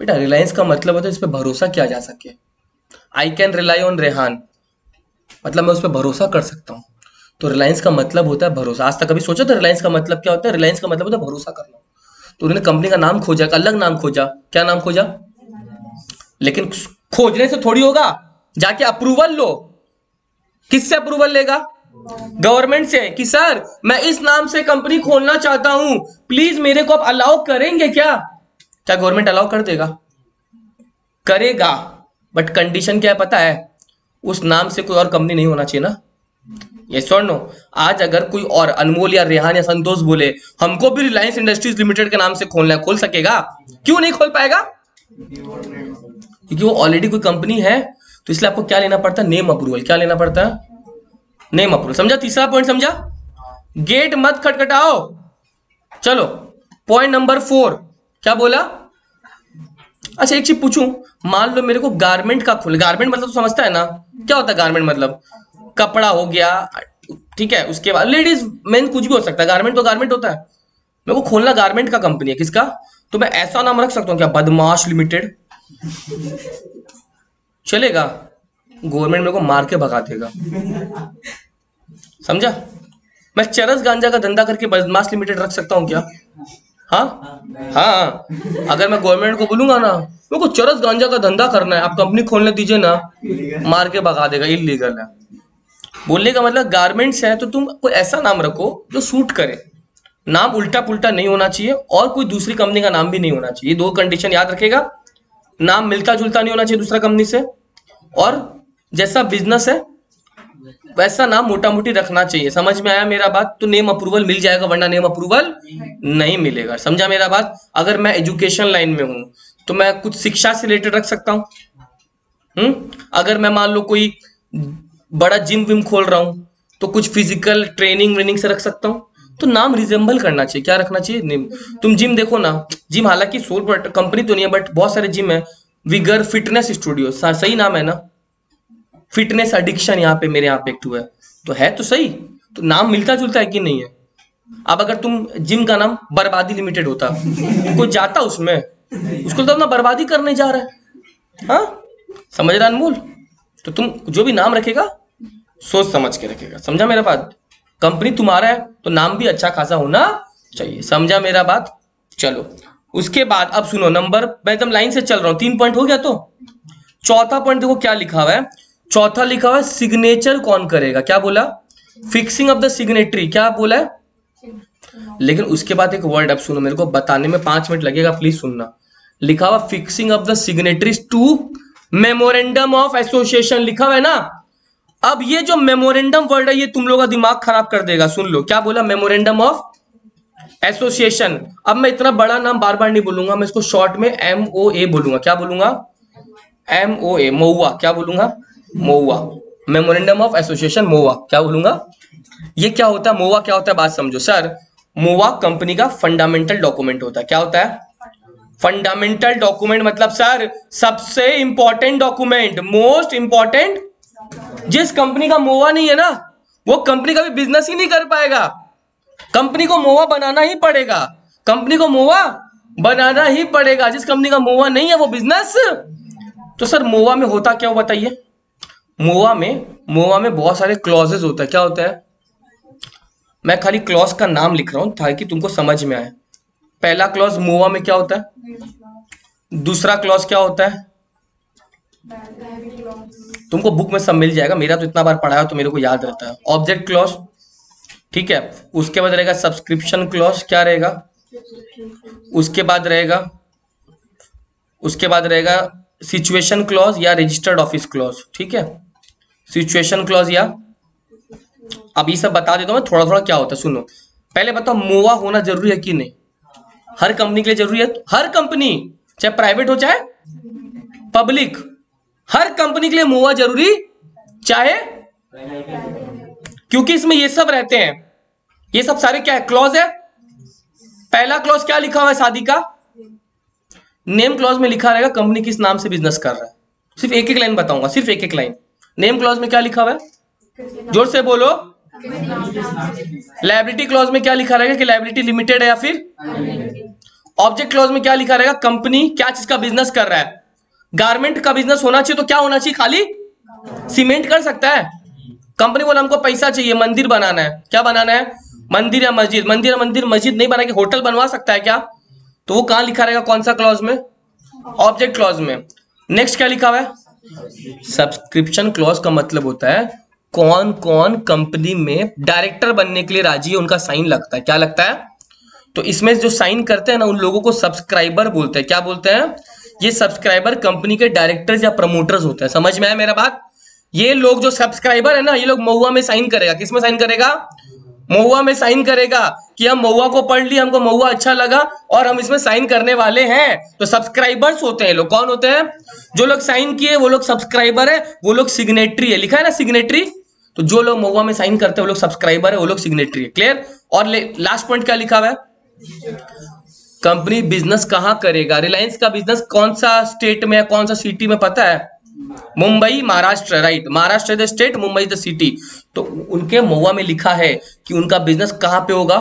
बेटा, रिलायंस का मतलब होता है इस पे भरोसा किया जा सके। I can rely on Rehan, मतलब मैं उस पर भरोसा कर सकता हूँ। तो रिलायंस का मतलब होता है भरोसा। आज तक कभी सोचा तो रिलायंस का मतलब क्या होता है? रिलायंस का मतलब होता है भरोसा करना। तो उन्होंने कंपनी का नाम खोजा, एक अलग नाम खोजा। क्या नाम खोजा? लेकिन खोजने से थोड़ी होगा, जाके अप्रूवल लो। किससे अप्रूवल लेगा? गवर्नमेंट से, कि सर मैं इस नाम से कंपनी खोलना चाहता हूं, प्लीज मेरे को आप अलाउ करेंगे क्या? क्या गवर्नमेंट अलाउ कर देगा? करेगा, बट कंडीशन क्या है पता है? उस नाम से कोई और कंपनी नहीं होना चाहिए ना। यस और नो? आज अगर कोई और अनमोल या रेहान या संतोष बोले हमको भी रिलायंस इंडस्ट्रीज लिमिटेड के नाम से खोलना है, खोल सकेगा? क्यों नहीं खोल पाएगा? क्योंकि वो ऑलरेडी कोई कंपनी है। तो इसलिए आपको क्या लेना पड़ता है? Name approval. क्या लेना पड़ता है? Name approval. समझा? तीसरा पॉइंट समझा? गेट मत खटखटाओ। चलो पॉइंट नंबर 4, क्या बोला? अच्छा एक चीज पूछूं, मान लो मेरे को गारमेंट का खोल, गारमेंट मतलब तो समझता है ना क्या होता है गारमेंट मतलब? कपड़ा हो गया, ठीक है। उसके बाद लेडीज मेन कुछ भी हो सकता है, गारमेंट तो गारमेंट होता है। मेरे को खोलना गारमेंट का कंपनी है, किसका? तो मैं ऐसा नाम रख सकता हूँ क्या? बदमाश लिमिटेड चलेगा? गवर्नमेंट मेरे को मार के भगा देगा। समझा? मैं चरस गांजा का धंधा करके बदमाश लिमिटेड रख सकता हूँ क्या? हाँ हाँ, अगर मैं गवर्नमेंट को बोलूंगा ना मेरे को चरस गांजा का धंधा करना है, आप कंपनी खोलने दीजिए ना, मार के भगा देगा, इलीगल है। बोलने का मतलब गारमेंट्स है तो तुम कोई ऐसा नाम रखो जो सूट करे। नाम उल्टा पुल्टा नहीं होना चाहिए और कोई दूसरी कंपनी का नाम भी नहीं होना चाहिए। 2 कंडीशन याद रखेगा। नाम मिलता जुलता नहीं होना चाहिए दूसरा कंपनी से, और जैसा बिजनेस है वैसा नाम मोटा मोटी रखना चाहिए। समझ में आया मेरा बात? तो नेम अप्रूवल मिल जाएगा, वरना नेम अप्रूवल नहीं मिलेगा। समझा मेरा बात? अगर मैं एजुकेशन लाइन में हूं तो मैं कुछ शिक्षा से रिलेटेड रख सकता हूँ। अगर मैं मान लो कोई बड़ा जिम विम खोल रहा हूं तो कुछ फिजिकल ट्रेनिंग व्रेनिंग से रख सकता हूँ। तो नाम रिजेंबल करना चाहिए। क्या रखना चाहिए? नेम। तुम जिम देखो ना, जिम हालांकि सोल कंपनी तो नहीं है बट बहुत सारे जिम है। विगर फिटनेस स्टूडियो, सही नाम है ना? फिटनेस एडिक्शन यहाँ पे मेरे यहाँ पे एक है, तो है तो सही। तो नाम मिलता जुलता है कि नहीं है? अब अगर तुम जिम का नाम बर्बादी लिमिटेड होता, कोई जाता उसमें? उसको तो अपना बर्बादी करने जा रहा है। हाँ, समझ रहा अनमोल? तो तुम जो भी नाम रखेगा सोच समझ के रखेगा। समझा मेरा बात? कंपनी तुम्हारा है तो नाम भी अच्छा खासा होना चाहिए। समझा मेरा बात? चलो उसके बाद अब सुनो, नंबर मैं एकदम लाइन से चल रहा हूँ। 3 पॉइंट हो गया। तो चौथा पॉइंट देखो क्या लिखा हुआ है। चौथा लिखा हुआ है सिग्नेचर कौन करेगा? क्या बोला? Fixing of the signatory. क्या बोला है? लेकिन उसके बाद एक वर्ड, अब सुनो, मेरे को बताने में 5 मिनट लगेगा, प्लीज सुनना। लिखा हुआ fixing of the signatories to memorandum of association, लिखा हुआ है ना। अब ये जो मेमोरेंडम वर्ड है ये तुम लोगों का दिमाग खराब कर देगा। सुन लो क्या बोला? Memorandum of association. अब मैं इतना बड़ा नाम बार बार नहीं बोलूंगा, मैं इसको शॉर्ट में MOA बोलूंगा। क्या बोलूंगा? MOA, महुआ। क्या बोलूंगा? महुआ। मेमोरेंडम ऑफ एसोसिएशन महुआ। क्या बोलूंगा? ये क्या होता है? महुआ क्या होता है? बात समझो सर। मोवा कंपनी का फंडामेंटल डॉक्यूमेंट होता है। क्या होता है? फंडामेंटल डॉक्यूमेंट मतलब सर सबसे इंपॉर्टेंट डॉक्यूमेंट, मोस्ट इंपॉर्टेंट। जिस कंपनी का मोवा नहीं है ना वो कंपनी का भी बिजनेस ही नहीं कर पाएगा। कंपनी को मोवा बनाना ही पड़ेगा, कंपनी को मोवा बनाना ही पड़ेगा। जिस कंपनी का मोवा नहीं है वो बिजनेस। तो सर मोवा में होता क्या हो बताइए? मोवा में बहुत सारे क्लॉजेज होता है। क्या होता है? मैं खाली क्लॉज का नाम लिख रहा हूं ताकि तुमको समझ में आए। पहला क्लॉज मोवा में क्या होता है? दूसरा क्लॉज क्या होता है? तुमको बुक में सब मिल जाएगा, मेरा तो इतना बार पढ़ा है तो मेरे को याद रहता है। ऑब्जेक्ट क्लॉज, ठीक है। उसके बाद रहेगा सब्सक्रिप्शन क्लॉज। क्या रहेगा? उसके बाद रहेगा सिचुएशन क्लॉज या रजिस्टर्ड ऑफिस क्लॉज, ठीक है। सिचुएशन क्लॉज या, अब ये सब बता देता हूं मैं थोड़ा थोड़ा क्या होता है, सुनो। पहले बताओ मोवा होना जरूरी है कि नहीं? हर कंपनी के लिए जरूरी है। हर कंपनी चाहे प्राइवेट हो चाहे पब्लिक, हर कंपनी के लिए मोवा जरूरी, चाहे, क्योंकि इसमें ये सब रहते हैं। ये सब सारे क्या है? क्लॉज है। पहला क्लॉज क्या लिखा हुआ है शादी का? नेम क्लॉज में लिखा रहेगा कंपनी किस नाम से बिजनेस कर रहा है। सिर्फ एक एक लाइन बताऊंगा, सिर्फ एक एक लाइन। नेम क्लॉज में क्या लिखा हुआ है? जोर से बोलो। लायबिलिटी क्लॉज में क्या लिखा रहेगा कि लायबिलिटी लिमिटेड है या फिर। ऑब्जेक्ट क्लॉज में क्या लिखा रहेगा? कंपनी क्या चीज का बिजनेस कर रहा है। गारमेंट का बिजनेस होना चाहिए तो क्या होना चाहिए? खाली सीमेंट कर सकता है। कंपनी बोला हमको पैसा चाहिए, मंदिर बनाना है। क्या बनाना है? मंदिर या मस्जिद। मंदिर मस्जिद नहीं बना के होटल बनवा सकता है क्या? तो वो कहां लिखा रहेगा? कौन सा क्लॉज में? ऑब्जेक्ट क्लॉज में। नेक्स्ट क्या लिखा हुआ है? सब्सक्रिप्शन क्लॉज का मतलब होता है कौन कौन कंपनी में डायरेक्टर बनने के लिए राजी है, उनका साइन लगता है। क्या लगता है? तो इसमें जो साइन करते हैं ना उन लोगों को सब्सक्राइबर बोलते हैं। क्या बोलते हैं? ये सब्सक्राइबर कंपनी के डायरेक्टर्स या प्रमोटर्स होते हैं। समझ में आया मेरा बात? ये लोग जो सब्सक्राइबर है ना, ये लोग महुआ में साइन करेगा। किसमें साइन करेगा? महुआ में साइन करेगा कि हम महुआ को पढ़ लिए, हमको महुआ अच्छा लगा और हम इसमें साइन करने वाले हैं। तो सब्सक्राइबर्स होते हैं लोग। कौन होते हैं? जो लोग साइन किए वो लोग सब्सक्राइबर है, वो लोग सिग्नेटरी है। लिखा है ना सिग्नेटरी। तो जो लोग महुआ में साइन करते हैं वो लोग सब्सक्राइबर है, वो लोग सिग्नेटरी है। क्लियर? और लास्ट पॉइंट क्या लिखा हुआ है? कंपनी बिजनेस कहां करेगा। रिलायंस का बिजनेस कौन सा स्टेट में है, कौन सा सिटी में पता है? Mumbai, Maharashtra. Right, Maharashtra the state, Mumbai the city. तो उनके महुआ में लिखा है कि उनका बिजनेस कहां पे होगा?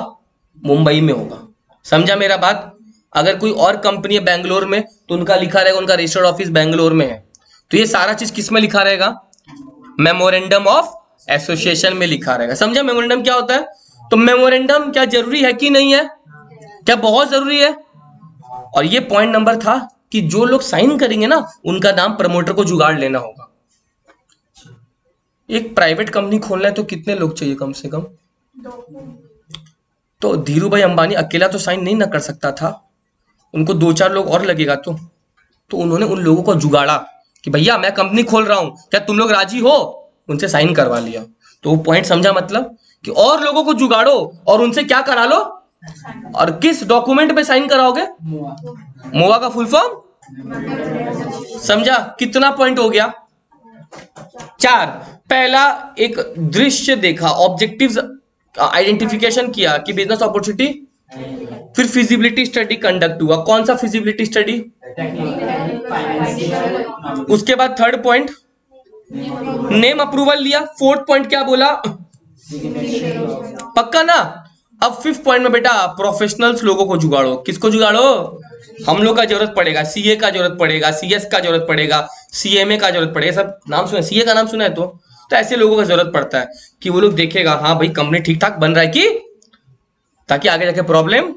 मुंबई में होगा। समझा मेरा बात? अगर कोई और कंपनी है बैंगलोर में तो उनका लिखा रहेगा उनका रजिस्टर्ड ऑफिस बैंगलोर में है। तो ये सारा चीज किस में लिखा रहेगा? मेमोरेंडम ऑफ एसोसिएशन में लिखा रहेगा। समझा मेमोरेंडम क्या होता है? तो मेमोरेंडम क्या जरूरी है कि नहीं है? क्या बहुत जरूरी है? और ये पॉइंट नंबर था कि जो लोग साइन करेंगे ना उनका नाम प्रमोटर को जुगाड़ लेना होगा। एक प्राइवेट कंपनी खोलना है तो कितने लोग चाहिए कम से कम? तो धीरू भाई अंबानी अकेला तो साइन नहीं ना कर सकता था, उनको 2-4 लोग और लगेगा। तो उन्होंने उन लोगों को जुगाड़ा कि भैया मैं कंपनी खोल रहा हूं, क्या तुम लोग राजी हो? उनसे साइन करवा लिया। तो वो पॉइंट समझा? मतलब कि और लोगों को जुगाड़ो और उनसे क्या करा लो। और किस डॉक्यूमेंट पे साइन कराओगे? मोवा का फुल फॉर्म। समझा? कितना पॉइंट हो गया? 4। पहला एक दृश्य देखा, ऑब्जेक्टिव्स आइडेंटिफिकेशन किया कि बिजनेस अपॉर्चुनिटी। फिर फिजिबिलिटी स्टडी कंडक्ट हुआ। कौन सा फिजिबिलिटी स्टडी? उसके बाद थर्ड पॉइंट नेम अप्रूवल लिया। फोर्थ पॉइंट क्या बोला? पक्का ना? अब 5th पॉइंट में बेटा प्रोफेशनल्स लोगों को जुगाड़ो। किसको जुगाड़ो? हम लोग का जरूरत पड़ेगा, सीए का जरूरत पड़ेगा, सीएस का जरूरत पड़ेगा, सीएमए का जरूरत पड़ेगा। सब नाम सुना? सीए का नाम सुना है? तो ऐसे लोगों का जरूरत पड़ता है कि वो लोग देखेगा हाँ भाई कंपनी ठीक ठाक बन रहा है कि, ताकि आगे जाके प्रॉब्लम।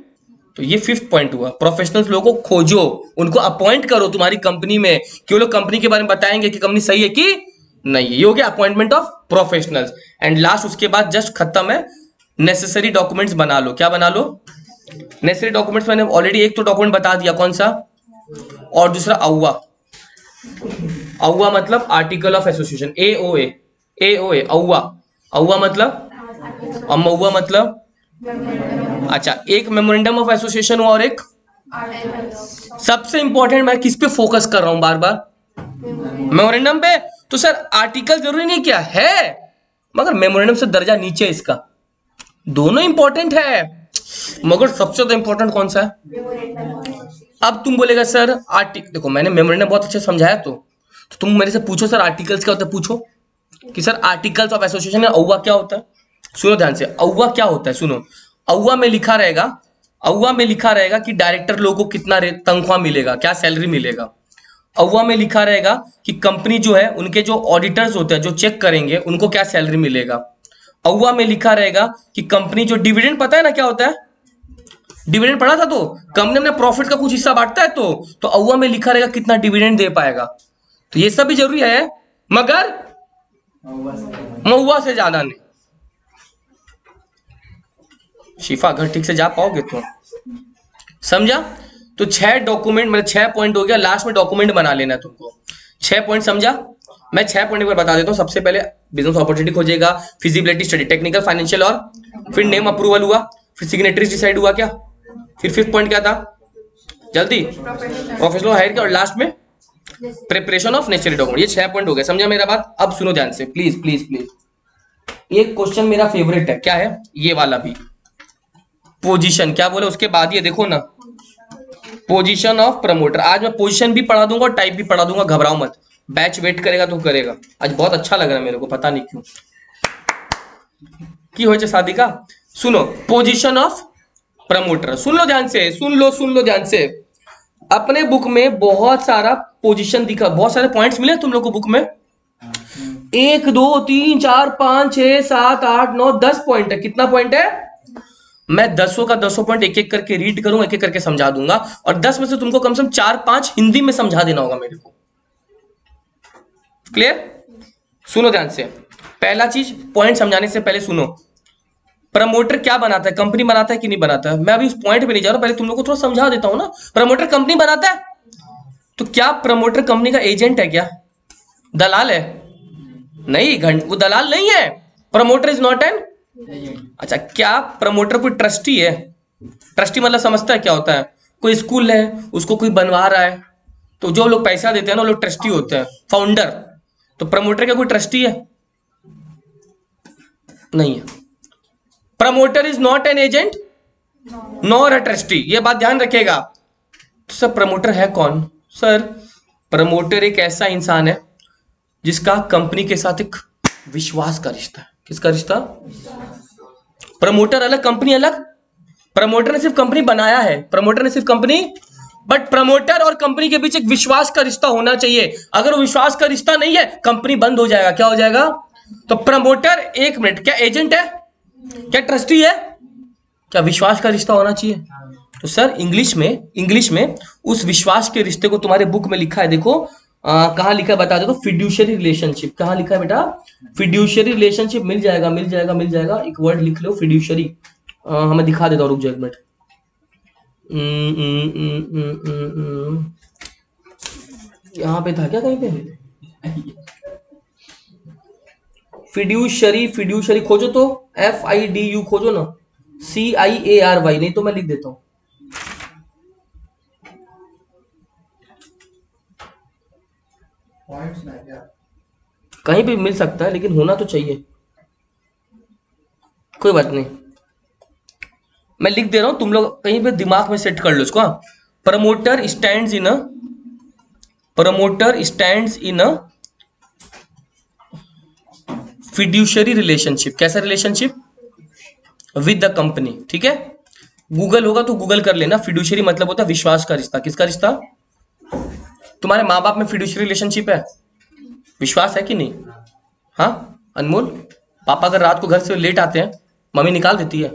तो ये 5th पॉइंट हुआ। प्रोफेशनल्स लोगों को खोजो, उनको अपॉइंट करो तुम्हारी कंपनी में कि वो लोग कंपनी के बारे में बताएंगे कि कंपनी सही है कि नहीं। ये हो गया appointment of professionals. And last उसके बाद जस्ट खत्म है, नेसेसरी डॉक्यूमेंट्स बना लो। क्या बना लो? नेसेसरी डॉक्यूमेंट्स मैंने ऑलरेडी एक तो डॉक्यूमेंट बता दिया, कौन सा? और दूसरा अव्वा। अव्वा मतलब article of association, AOA। AOA अव्वा। अव्वा मतलब, और महुआ मतलब। अच्छा, एक मेमोरेंडम ऑफ एसोसिएशन हुआ और एक सबसे इंपॉर्टेंट, मैं किस पे फोकस कर रहा हूं बार बार? मेमोरेंडम पे। तो सर आर्टिकल जरूरी नहीं क्या है, मगर मेमोरेंडम से दर्जा नीचे इसका। दोनों इंपॉर्टेंट है, मगर सबसे ज्यादा इंपॉर्टेंट कौन सा है? अब तुम बोलेगा सर देखो मैंने मेमोरी ने बहुत अच्छे समझाया, तो तुम मेरे से पूछो सर आर्टिकल्स क्या होता है, पूछो कि सर आर्टिकल्स ऑफ एसोसिएशन औवा क्या होता है। सुनो ध्यान से, औवा क्या होता है सुनो। औवा में लिखा रहेगा कि डायरेक्टर लोगों को कितना तनख्वाह मिलेगा, क्या सैलरी मिलेगा। औवा में लिखा रहेगा कि कंपनी जो है उनके जो ऑडिटर्स होते हैं जो चेक करेंगे उनको क्या सैलरी मिलेगा। औवा में लिखा रहेगा कि कंपनी जो डिविडेंड, पता है ना क्या होता है डिविडेंड, पढ़ा था तो, कंपनी अपने प्रॉफिट का कुछ हिस्सा बांटता है तो औवा में लिखा रहेगा कितना डिविडेंड दे पाएगा। तो ये सब भी जरूरी है, मगर महुआ से ज्यादा नहीं। शिफा अगर ठीक से जा पाओगे तो समझा। तो 6 डॉक्यूमेंट, मतलब 6 पॉइंट हो गया, लास्ट में डॉक्यूमेंट बना लेना है तुमको। 6 पॉइंट समझा। मैं 6 पॉइंट एक बार बता देता हूँ। सबसे पहले बिजनेस अपॉर्चुनिटी खोजेगा, फिजिबिलिटी स्टडी, टेक्निकल, फाइनेंशियल, और फिर नेम अप्रूवल हुआ, फिर सिग्नेटरीज डिसाइड हुआ क्या, फिर 5th पॉइंट क्या था जल्दी, प्रोफेशनल हायर किया, और लास्ट में प्रिपरेशन ऑफ नेचुरल डॉक्यूमेंट। ये 6 पॉइंट हो गया, समझा मेरा बात। अब सुनो ध्यान से प्लीज प्लीज प्लीज। एक क्वेश्चन मेरा फेवरेट है, क्या है ये वाला भी, पोजीशन क्या बोले उसके बाद, ये देखो ना पोजीशन ऑफ प्रमोटर। आज मैं पोजीशन भी पढ़ा दूंगा और टाइप भी पढ़ा दूंगा, घबराओ मत। बैच वेट करेगा तो करेगा। आज बहुत अच्छा लग रहा है मेरे को, पता नहीं क्यों की हो शादी का। सुनो पोजीशन ऑफ प्रमोटर, सुन लो ध्यान से, सुन लो ध्यान से। अपने बुक में बहुत सारा पोजीशन दिखा, बहुत सारे पॉइंट्स मिले तुम लोग को बुक में। 1 2 3 4 5 6 7 8 9 10 पॉइंट है। कितना पॉइंट है? मैं 10 का 10 पॉइंट एक एक करके रीड करूंगा, एक एक करके समझा दूंगा, और 10 में से तुमको कम से कम 4-5 हिंदी में समझा देना होगा मेरे को। क्लियर? सुनो ध्यान से। पहला चीज, पॉइंट समझाने से पहले सुनो, प्रमोटर क्या बनाता है, कंपनी बनाता है कि नहीं बनाता है। मैं अभी उस पॉइंट पे नहीं जा रहा हूं, पहले तुम लोग को थोड़ा समझा देता हूं ना। प्रमोटर कंपनी बनाता है, तो क्या प्रमोटर कंपनी का एजेंट है क्या, दलाल है? नहीं, वो दलाल नहीं है। Promoter is not an. अच्छा, क्या प्रमोटर कोई ट्रस्टी है? ट्रस्टी मतलब समझता है क्या होता है? कोई स्कूल है, उसको कोई बनवा रहा है, तो जो लोग पैसा देते हैं ना, लोग ट्रस्टी होते हैं, फाउंडर। तो प्रमोटर क्या कोई ट्रस्टी है? नहीं है। Promoter is not an agent nor a trustee, ये बात ध्यान रखिएगा। तो सर प्रमोटर है कौन? सर प्रमोटर एक ऐसा इंसान है जिसका कंपनी के साथ एक विश्वास का रिश्ता है। किसका रिश्ता? प्रमोटर अलग, कंपनी अलग। प्रमोटर ने सिर्फ कंपनी बनाया है, प्रमोटर ने सिर्फ कंपनी, बट प्रमोटर और कंपनी के बीच एक विश्वास का रिश्ता होना चाहिए। अगर वो विश्वास का रिश्ता नहीं है, कंपनी बंद हो जाएगा। क्या हो जाएगा? तो प्रमोटर, एक मिनट, क्या एजेंट है, क्या ट्रस्टी है, क्या विश्वास का रिश्ता होना चाहिए? तो सर इंग्लिश में उस विश्वास के रिश्ते को तुम्हारे बुक में लिखा है, देखो कहाँ लिखा है बता दो तो, फिड्यूशियरी रिलेशनशिप। कहाँ लिखा है बेटा? Fiduciary relationship. मिल जाएगा। एक वर्ड लिख लो, फिड्यूशियरी। हमें दिखा देता हूँ, रुक जाओ एक मिनट। यहाँ पे था क्या कहीं पे? फिड्यूशरी खोजो तो, FIDU खोजो ना, CIARY, नहीं तो मैं लिख देता हूं। कहीं भी मिल सकता है, लेकिन होना तो चाहिए। कोई बात नहीं, मैं लिख दे रहा हूं, तुम लोग कहीं पे दिमाग में सेट कर लो इसको। प्रमोटर स्टैंड्स इन अ फिड्यूशियरी रिलेशनशिप। कैसा रिलेशनशिप? With the company. ठीक है, गूगल होगा तो गूगल कर लेना। फिड्यूशियरी मतलब होता है विश्वास का रिश्ता। किसका रिश्ता? तुम्हारे माँ बाप में फिड्यूशियरी रिलेशनशिप है, विश्वास है कि नहीं? हाँ अनमोल, पापा अगर रात को घर से लेट आते हैं, मम्मी निकाल देती है,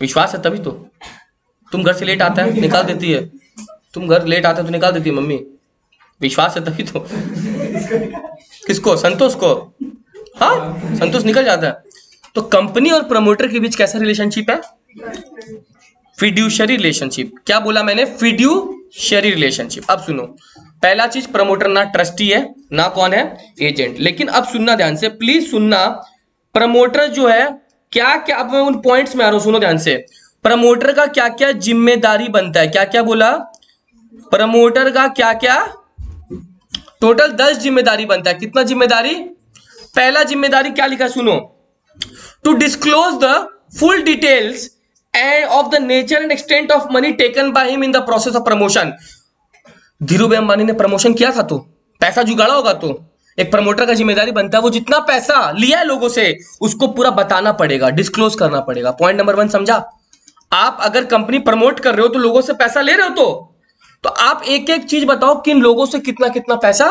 विश्वास है तभी तो। तुम घर से लेट आता है, निकाल देती है। तुम घर लेट आते हो तो निकाल देती है मम्मी, विश्वास है तभी तो। किसको? संतोष को। हाँ, संतोष निकल जाता है। तो कंपनी और प्रमोटर के बीच कैसा रिलेशनशिप है? Fiduciary relationship. क्या बोला मैंने? Fiduciary relationship. अब सुनो, पहला चीज, प्रमोटर ना ट्रस्टी है ना कौन है, एजेंट। लेकिन अब सुनना ध्यान से, प्लीज सुनना। प्रमोटर जो है क्या क्या, अब मैं उन पॉइंट्स में आ रहा हूं, सुनो ध्यान से। प्रमोटर का क्या क्या जिम्मेदारी बनता है? क्या क्या बोला? प्रमोटर का क्या क्या? टोटल 10 जिम्मेदारी बनता है। कितना जिम्मेदारी? पहला जिम्मेदारी क्या लिखा सुनो, to disclose the full details of the nature and extent of money taken by him in the process of promotion. Dhiru bhai Ambani ने प्रमोशन किया था तो पैसा जुगाड़ा होगा, तो एक प्रमोटर का जिम्मेदारी बनता है वो जितना पैसा लिया है लोगों से उसको पूरा बताना पड़ेगा, डिस्क्लोज करना पड़ेगा। पॉइंट नंबर 1 समझा। आप अगर कंपनी प्रमोट कर रहे हो तो लोगों से पैसा ले रहे हो तो आप एक एक चीज बताओ किन लोगों से कितना कितना पैसा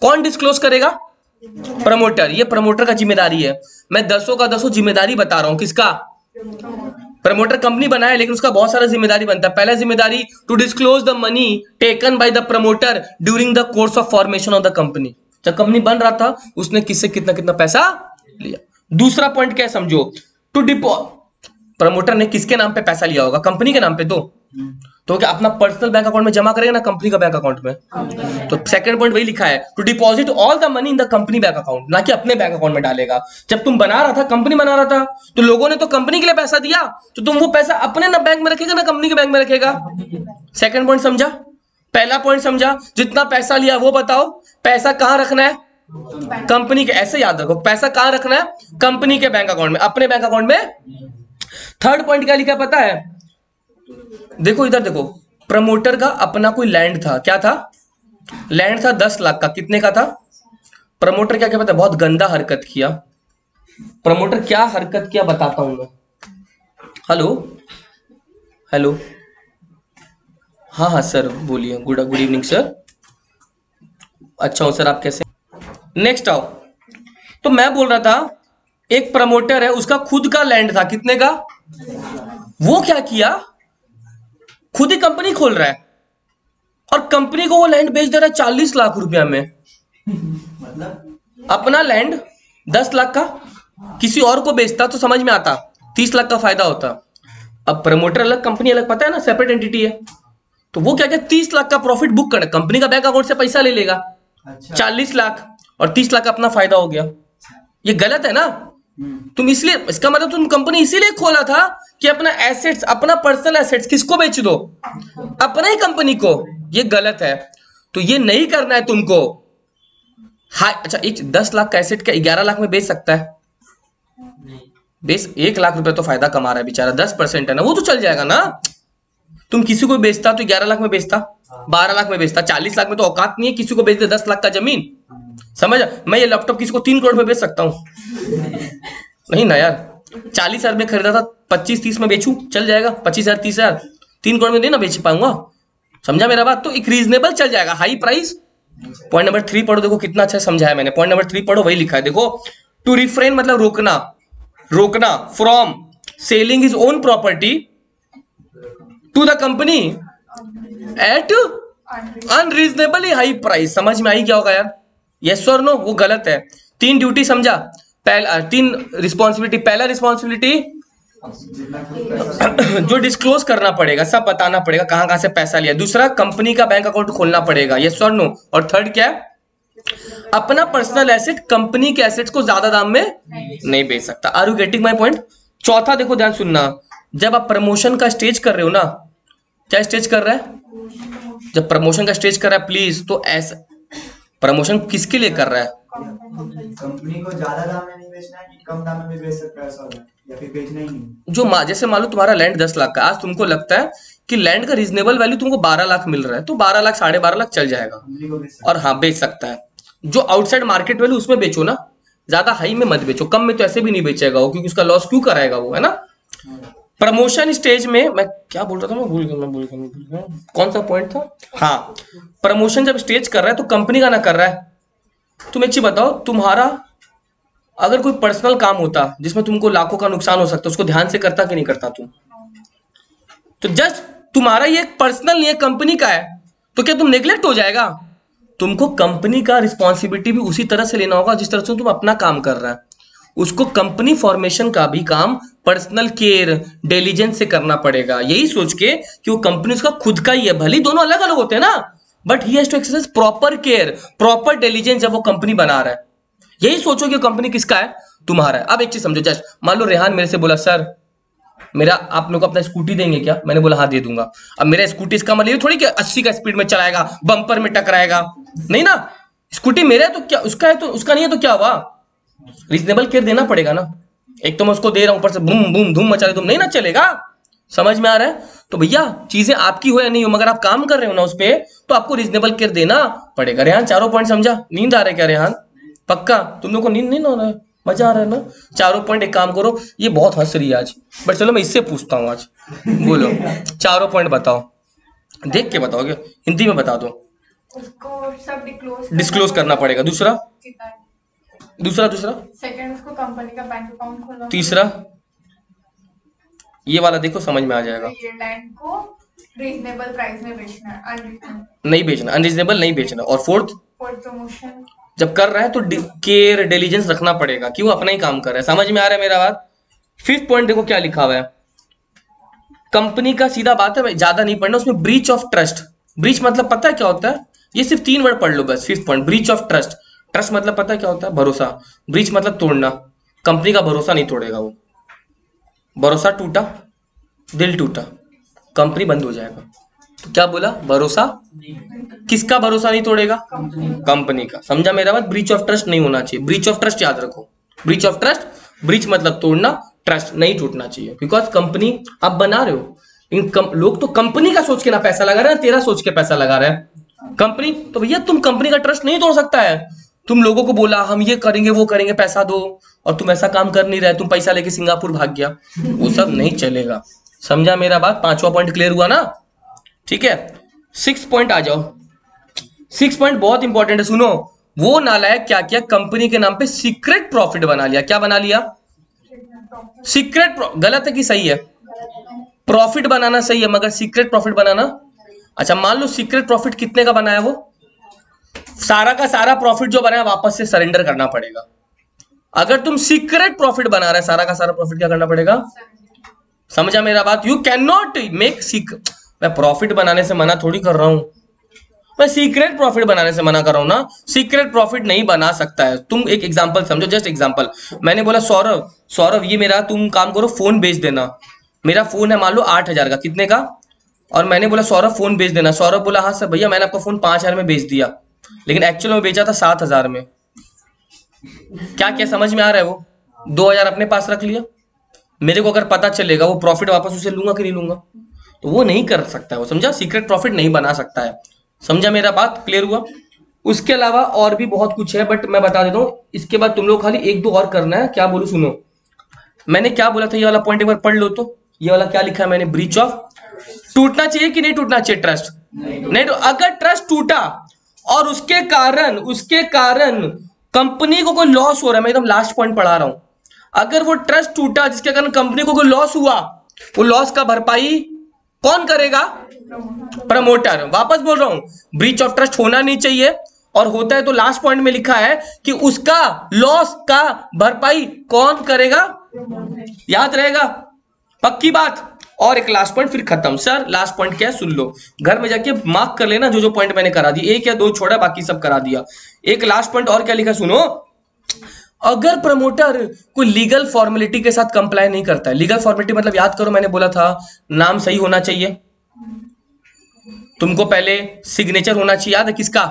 कौन डिस्क्लोज करेगा? प्रमोटर। ये प्रमोटर का जिम्मेदारी है। मैं 10 का 10 जिम्मेदारी बता रहा हूं। किसका? प्रमोटर कंपनी बनाया लेकिन उसका बहुत सारा जिम्मेदारी बनता है। पहला जिम्मेदारी to disclose the money taken by the promoter during the course of formation of the company. जब कंपनी बन रहा था उसने किससे कितना कितना पैसा लिया। दूसरा पॉइंट क्या है समझो, टू प्रमोटर ने किसके नाम पे पैसा लिया होगा? कंपनी के नाम पे। तो क्या अपना पर्सनल बैंक अकाउंट में जमा करेगा ना कंपनी का बैंक अकाउंट में? तो सेकंड पॉइंट वही लिखा है, to deposit all the money in the company bank account, ना कि अपने बैंक अकाउंट में डालेगा। जब तुम बना रहा था, कंपनी बना रहा था, तो लोगों ने तो कंपनी के लिए पैसा दिया, तो तुम वो पैसा अपने ना बैंक में रखेगा ना कंपनी के बैंक में रखेगा। सेकंड पॉइंट समझा? पहला पॉइंट समझा, जितना पैसा लिया वो बताओ, पैसा कहां रखना है? कंपनी के। ऐसे याद रखो, पैसा कहां रखना है? कंपनी के बैंक अकाउंट में, अपने बैंक अकाउंट में। थर्ड पॉइंट क्या लिखा पता है? देखो इधर देखो, प्रमोटर का अपना कोई लैंड था। क्या था? लैंड था 10 लाख का। कितने का था? प्रमोटर क्या क्या पता है? बहुत गंदा हरकत किया। प्रमोटर क्या हरकत किया बताता हूं मैं। हेलो हेलो, हाँ सर बोलिए। Good evening sir. अच्छा हूं सर, आप कैसे? नेक्स्ट आओ। तो मैं बोल रहा था एक प्रमोटर है, उसका खुद का लैंड था। कितने का? वो क्या किया, खुद ही कंपनी खोल रहा है और कंपनी को वो लैंड बेच दे रहा है 40 लाख रुपया में। मतलब अपना लैंड 10 लाख का किसी और को बेचता तो समझ में आता, 30 लाख का फायदा होता। अब प्रमोटर अलग, कंपनी अलग, पता है ना, सेपरेट एंटिटी है। तो वो क्या क्या 30 लाख का प्रॉफिट बुक करना, कंपनी का बैंक अकाउंट से पैसा ले लेगा। अच्छा। 40 लाख और 30 लाख अपना फायदा हो गया। ये गलत है ना? तुम इसलिए, इसका मतलब तुम कंपनी इसीलिए खोला था कि अपना एसेट्स, अपना पर्सनल एसेट्स किसको बेच दो? अपना ही कंपनी को। ये गलत है, तो ये नहीं करना है तुमको। हाँ अच्छा, 10 लाख का एसेट क्या 11 लाख में बेच सकता है? बेच 1 लाख रुपए तो फायदा कमा रहा है बेचारा, 10% है ना, वो तो चल जाएगा ना। तुम किसी को बेचता तो 11 लाख में बेचता, 12 लाख में बेचता, 40 लाख में तो औकात नहीं है किसी को बेच दे 10 लाख का जमीन। समझ? मैं ये लैपटॉप किसी को 3 करोड़ में बेच सकता हूं? नहीं ना यार। 40,000 में खरीदा था, 25-30 में बेचूं, चल जाएगा। 25,000 30,000 3 करोड़ में नहीं ना बेच पाऊंगा। समझा मेरा बात? तो एक रीजनेबल चल जाएगा, हाई प्राइस। पॉइंट नंबर 3 पढ़ो, देखो कितना अच्छा समझाया मैंने। पॉइंट नंबर 3 पढ़ो, वही लिखा है देखो। टू रिफ्रेन मतलब रोकना, रोकना from selling his own property to the company at unreasonably high price. समझ में आई क्या होगा यार? यस और नो? वो गलत है। 3 ड्यूटी समझा? पहला 3 रिस्पॉन्सिबिलिटी। पहला रिस्पॉन्सिबिलिटी जो डिस्क्लोज करना पड़ेगा, सब बताना पड़ेगा कहां कहां से पैसा लिया। दूसरा, कंपनी का बैंक अकाउंट खोलना पड़ेगा। यस और नो? और थर्ड क्या है? अपना पर्सनल एसेट कंपनी के एसेट्स को ज्यादा दाम में नहीं बेच सकता। Are you getting my point? चौथा देखो, ध्यान सुनना, जब आप प्रमोशन का स्टेज कर रहे हो ना, क्या स्टेज कर रहा है? जब प्रमोशन का स्टेज कर रहा है प्लीज, तो ऐसा प्रमोशन किसके लिए कर रहा है? कंपनी को ज्यादा दाम में नहीं बेचना है कि कम दाम में भी बेच सकता है ऐसा होगा, या फिर बेचना ही नहीं? जो जैसे मान लो तुम्हारा लैंड 10 लाख का, आज तुमको लगता है कि लैंड का रीजनेबल वैल्यू तुमको 12 लाख मिल रहा है, तो 12 लाख 12.5 लाख चल जाएगा। कंपनी को बेच सकता और हाँ बेच सकता है। जो आउटसाइड मार्केट वैल्यू उसमें बेचो ना, ज्यादा हाई में मत बेचो, कम में तो ऐसे भी नहीं बेचेगा वो, क्योंकि उसका लॉस क्यों कराएगा वो, है ना। प्रमोशन स्टेज में मैं क्या बोल रहा था, मैं भूल गया कौन सा पॉइंट था। हाँ, प्रमोशन जब स्टेज कर रहा है तो कंपनी का ना कर रहा है। तुम एक चीज बताओ, तुम्हारा अगर कोई पर्सनल काम होता जिसमें तुमको लाखों का नुकसान हो सकता, उसको ध्यान से करता कि नहीं करता तुम? तो जस्ट तुम्हारा ये पर्सनल नहीं है, कंपनी का है, तो क्या तुम नेग्लेक्ट हो जाएगा? तुमको कंपनी का रिस्पॉन्सिबिलिटी भी उसी तरह से लेना होगा जिस तरह से तुम अपना काम कर रहा है। उसको कंपनी फॉर्मेशन का भी काम पर्सनल केयर, डिलीजेंस से करना पड़ेगा, यही सोच के कि वो कंपनी उसका खुद का ही है। भले दोनों अलग अलग होते हैं ना, but he has to exercise proper care, proper diligence जब वो कंपनी बना रहा है। यही सोचो कि कंपनी किसका है? तुम्हारा है। अब एक चीज समझो, जस्ट मान लो रेहान मेरे से बोला, सर मेरा आप मेरे को अपना स्कूटी देंगे क्या? मैंने बोला हाँ दे दूंगा। अब मेरा स्कूटी, इसका मतलब ये थोड़ी कि 80 का स्पीड में चलाएगा, बम्पर में टकराएगा, नहीं ना। स्कूटी मेरा है तो क्या उसका है, तो उसका नहीं है तो क्या हुआ? रीजनेबल केयर देना पड़ेगा ना। एक तो मैं उसको दे रहा हूं, ऊपर से बूम बूम धूम मचा रहे तुम, नहीं ना चलेगा। समझ में आ रहा है? तो भैया चीजें आपकी हो या नहीं हो, मगर आप काम कर रहे हो ना उस पे, तो आपको रीजनेबल केयर देना पड़ेगा। रेहान चारों पॉइंट समझा? नींद आ रहा है क्या रेहान? पक्का तुम लोग को नींद नहीं हो रहा है? मजा आ रहा है ना? चारों पॉइंट एक काम करो, ये बहुत हंस रही है आज, बट चलो मैं इससे पूछता हूँ आज। बोलो चारों पॉइंट बताओ, देख के बताओगे, हिंदी में बता दो। उसको सब डिस्क्लोज करना पड़ेगा। दूसरा दूसरा दूसरा सेकंड, उसको कंपनी का बैंक अकाउंट खोलना। तीसरा ये वाला देखो समझ में आ जाएगा। ये लैंड को रीजनेबल प्राइस में बेचना है, नहीं बेचना, अनरीजनेबल नहीं बेचना। और फोर्थ, फॉर प्रमोशन। जब कर रहा है तो केयर डिलीजेंस रखना पड़ेगा, क्यों? अपना ही काम कर रहा है। समझ में आ रहा है मेरा बात? फिफ्थ पॉइंट देखो क्या लिखा हुआ है, कंपनी का सीधा बात है, ज्यादा नहीं पढ़ना उसमें। ब्रीच ऑफ ट्रस्ट, ब्रीच मतलब पता है क्या होता है? ये सिर्फ 3 वर्ड पढ़ लो बस। Fifth point, breach of trust. Trust मतलब पता है क्या होता है? भरोसा। ब्रीच मतलब तोड़ना। कंपनी का भरोसा नहीं तोड़ेगा वो। भरोसा टूटा, दिल टूटा, कंपनी बंद हो जाएगा। तो क्या बोला? भरोसा। किसका भरोसा नहीं तोड़ेगा? कंपनी का। समझा मेरा बात? ब्रीच ऑफ ट्रस्ट नहीं होना चाहिए। ब्रीच ऑफ ट्रस्ट याद रखो। ब्रीच ऑफ ट्रस्ट, ब्रीच मतलब तोड़ना, ट्रस्ट नहीं टूटना चाहिए। बिकॉज कंपनी आप बना रहे हो, लोग तो कंपनी का सोच के ना पैसा लगा रहे हैं, तेरा सोच के पैसा लगा रहे हैं। कंपनी तो भैया तुम कंपनी का ट्रस्ट नहीं तोड़ सकता है। तुम लोगों को बोला हम ये करेंगे वो करेंगे, पैसा दो, और तुम ऐसा काम कर नहीं रहे, तुम पैसा लेके सिंगापुर भाग गया, वो सब नहीं चलेगा। समझा मेरा बात? 5वां पॉइंट क्लियर हुआ ना? ठीक है, 6 पॉइंट आ जाओ। 6 पॉइंट बहुत इंपॉर्टेंट है, सुनो। वो नालायक क्या किया? कंपनी के नाम पे सीक्रेट प्रॉफिट बना लिया। क्या बना लिया? सीक्रेट। गलत है कि सही है? प्रॉफिट बनाना सही है, मगर सीक्रेट प्रॉफिट बनाना। अच्छा मान लो सीक्रेट प्रॉफिट कितने का बनाया? वो सारा का सारा प्रॉफिट जो बनाया वापस से सरेंडर करना पड़ेगा। अगर तुम सीक्रेट प्रॉफिट बना रहे, सारा का सारा प्रॉफिट क्या करना पड़ेगा? समझा मेरा बात? You can not make secret. मैं प्रॉफिट बनाने से मना थोड़ी कर रहा हूं, मैं सीक्रेट प्रॉफिट बनाने से मना कर रहा हूं ना। सीक्रेट प्रॉफिट नहीं बना सकता है। तुम एक एग्जांपल समझो, जस्ट एग्जांपल। मैंने बोला सौरभ ये मेरा तुम काम करो, फोन बेच देना। मेरा फोन है मान लो 8000 का, कितने का? और मैंने बोला सौरभ फोन बेच देना। सौरभ बोला हाँ सर भैया मैंने आपका फोन 5000 में बेच दिया, लेकिन एक्चुअल में बेचा था 7000 में। क्या क्या समझ में आ रहा है? वो 2000 अपने पास रख लिया। मेरे को अगर पता चलेगा वो प्रॉफिट वापस उसे लूंगा कि नहीं लूंगा? तो वो नहीं कर सकता है वो। समझा? सीक्रेट प्रॉफिट नहीं बना सकता है। समझा मेरा बात? क्लियर हुआ? उसके अलावा और भी बहुत कुछ है, बट मैं बता देता हूँ। इसके बाद तुम लोग खाली 1-2 और करना है। क्या बोलूं? सुनो, मैंने क्या बोला था, ये वाला पॉइंट एक बार पढ़ लो तो। ये वाला क्या लिखा है मैंने? Breach of. टूटना चाहिए कि नहीं टूटना चाहिए ट्रस्ट? नहीं। तो अगर ट्रस्ट टूटा और उसके कारण कंपनी को कोई लॉस हो रहा है, मैं एकदम लास्ट पॉइंट पढ़ा रहा हूं। अगर वो ट्रस्ट टूटा जिसके कारण कंपनी को कोई लॉस हुआ, वो लॉस का भरपाई कौन करेगा? प्रमोटर। वापस बोल रहा हूं, ब्रीच ऑफ ट्रस्ट होना नहीं चाहिए, और होता है तो लास्ट पॉइंट में लिखा है कि उसका लॉस का भरपाई कौन करेगा? याद रहेगा? पक्की बात? और एक लास्ट पॉइंट फिर खत्म। सर लास्ट पॉइंट क्या है सुन लो, घर में जाके मार्क कर लेना जो जो पॉइंट मैंने करा दी। 1 या 2 छोड़ा, बाकी सब करा दिया। एक लास्ट पॉइंट और क्या लिखा सुनो, अगर प्रमोटर कोई लीगल फॉर्मेलिटी के साथ कंप्लाई नहीं करता है। लीगल फॉर्मेलिटी मतलब याद करो, मैंने बोला था नाम सही होना चाहिए, तुमको पहले सिग्नेचर होना चाहिए, याद है किसका?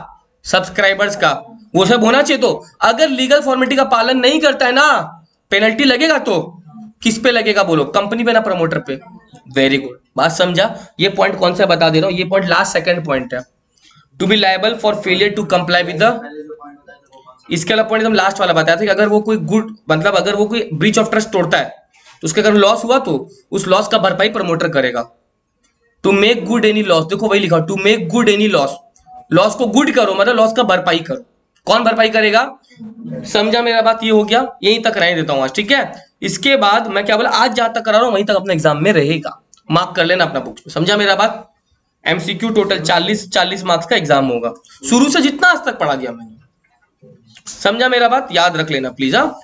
सब्सक्राइबर्स का, वो सब होना चाहिए। तो अगर लीगल फॉर्मेलिटी का पालन नहीं करता है ना, पेनल्टी लगेगा। तो किस पे लगेगा बोलो? कंपनी पे ना प्रमोटर पे? वेरी गुड, बात समझा? ये पॉइंट कौन सा बता दे रहा हूं, ये पॉइंट लास्ट सेकंड पॉइंट है। To be liable for failure to comply with the. इसके अलावा पॉइंट एकदम लास्ट वाला बताया था कि अगर वो कोई गुड मतलब अगर वो कोई ब्रीच ऑफ ट्रस्ट तोड़ता है तो उसके अगर लॉस हुआ तो उस लॉस का भरपाई प्रमोटर करेगा। To make good any loss, देखो वही लिखा, to make good any loss. Loss को गुड करो मतलब लॉस का भरपाई करो। कौन भरपाई करेगा? समझा मेरा बात? ये हो गया, यहीं तक रहने देता हूं आज, ठीक है? इसके बाद मैं क्या बोला, आज जहां तक करा रहा हूं वहीं तक अपने एग्जाम में रहेगा, मार्क कर लेना अपना बुक। समझा मेरा बात? एमसीक्यू टोटल 40 मार्क्स का एग्जाम होगा, शुरू से जितना आज तक पढ़ा दिया मैंने। समझा मेरा बात? याद रख लेना प्लीज। हाँ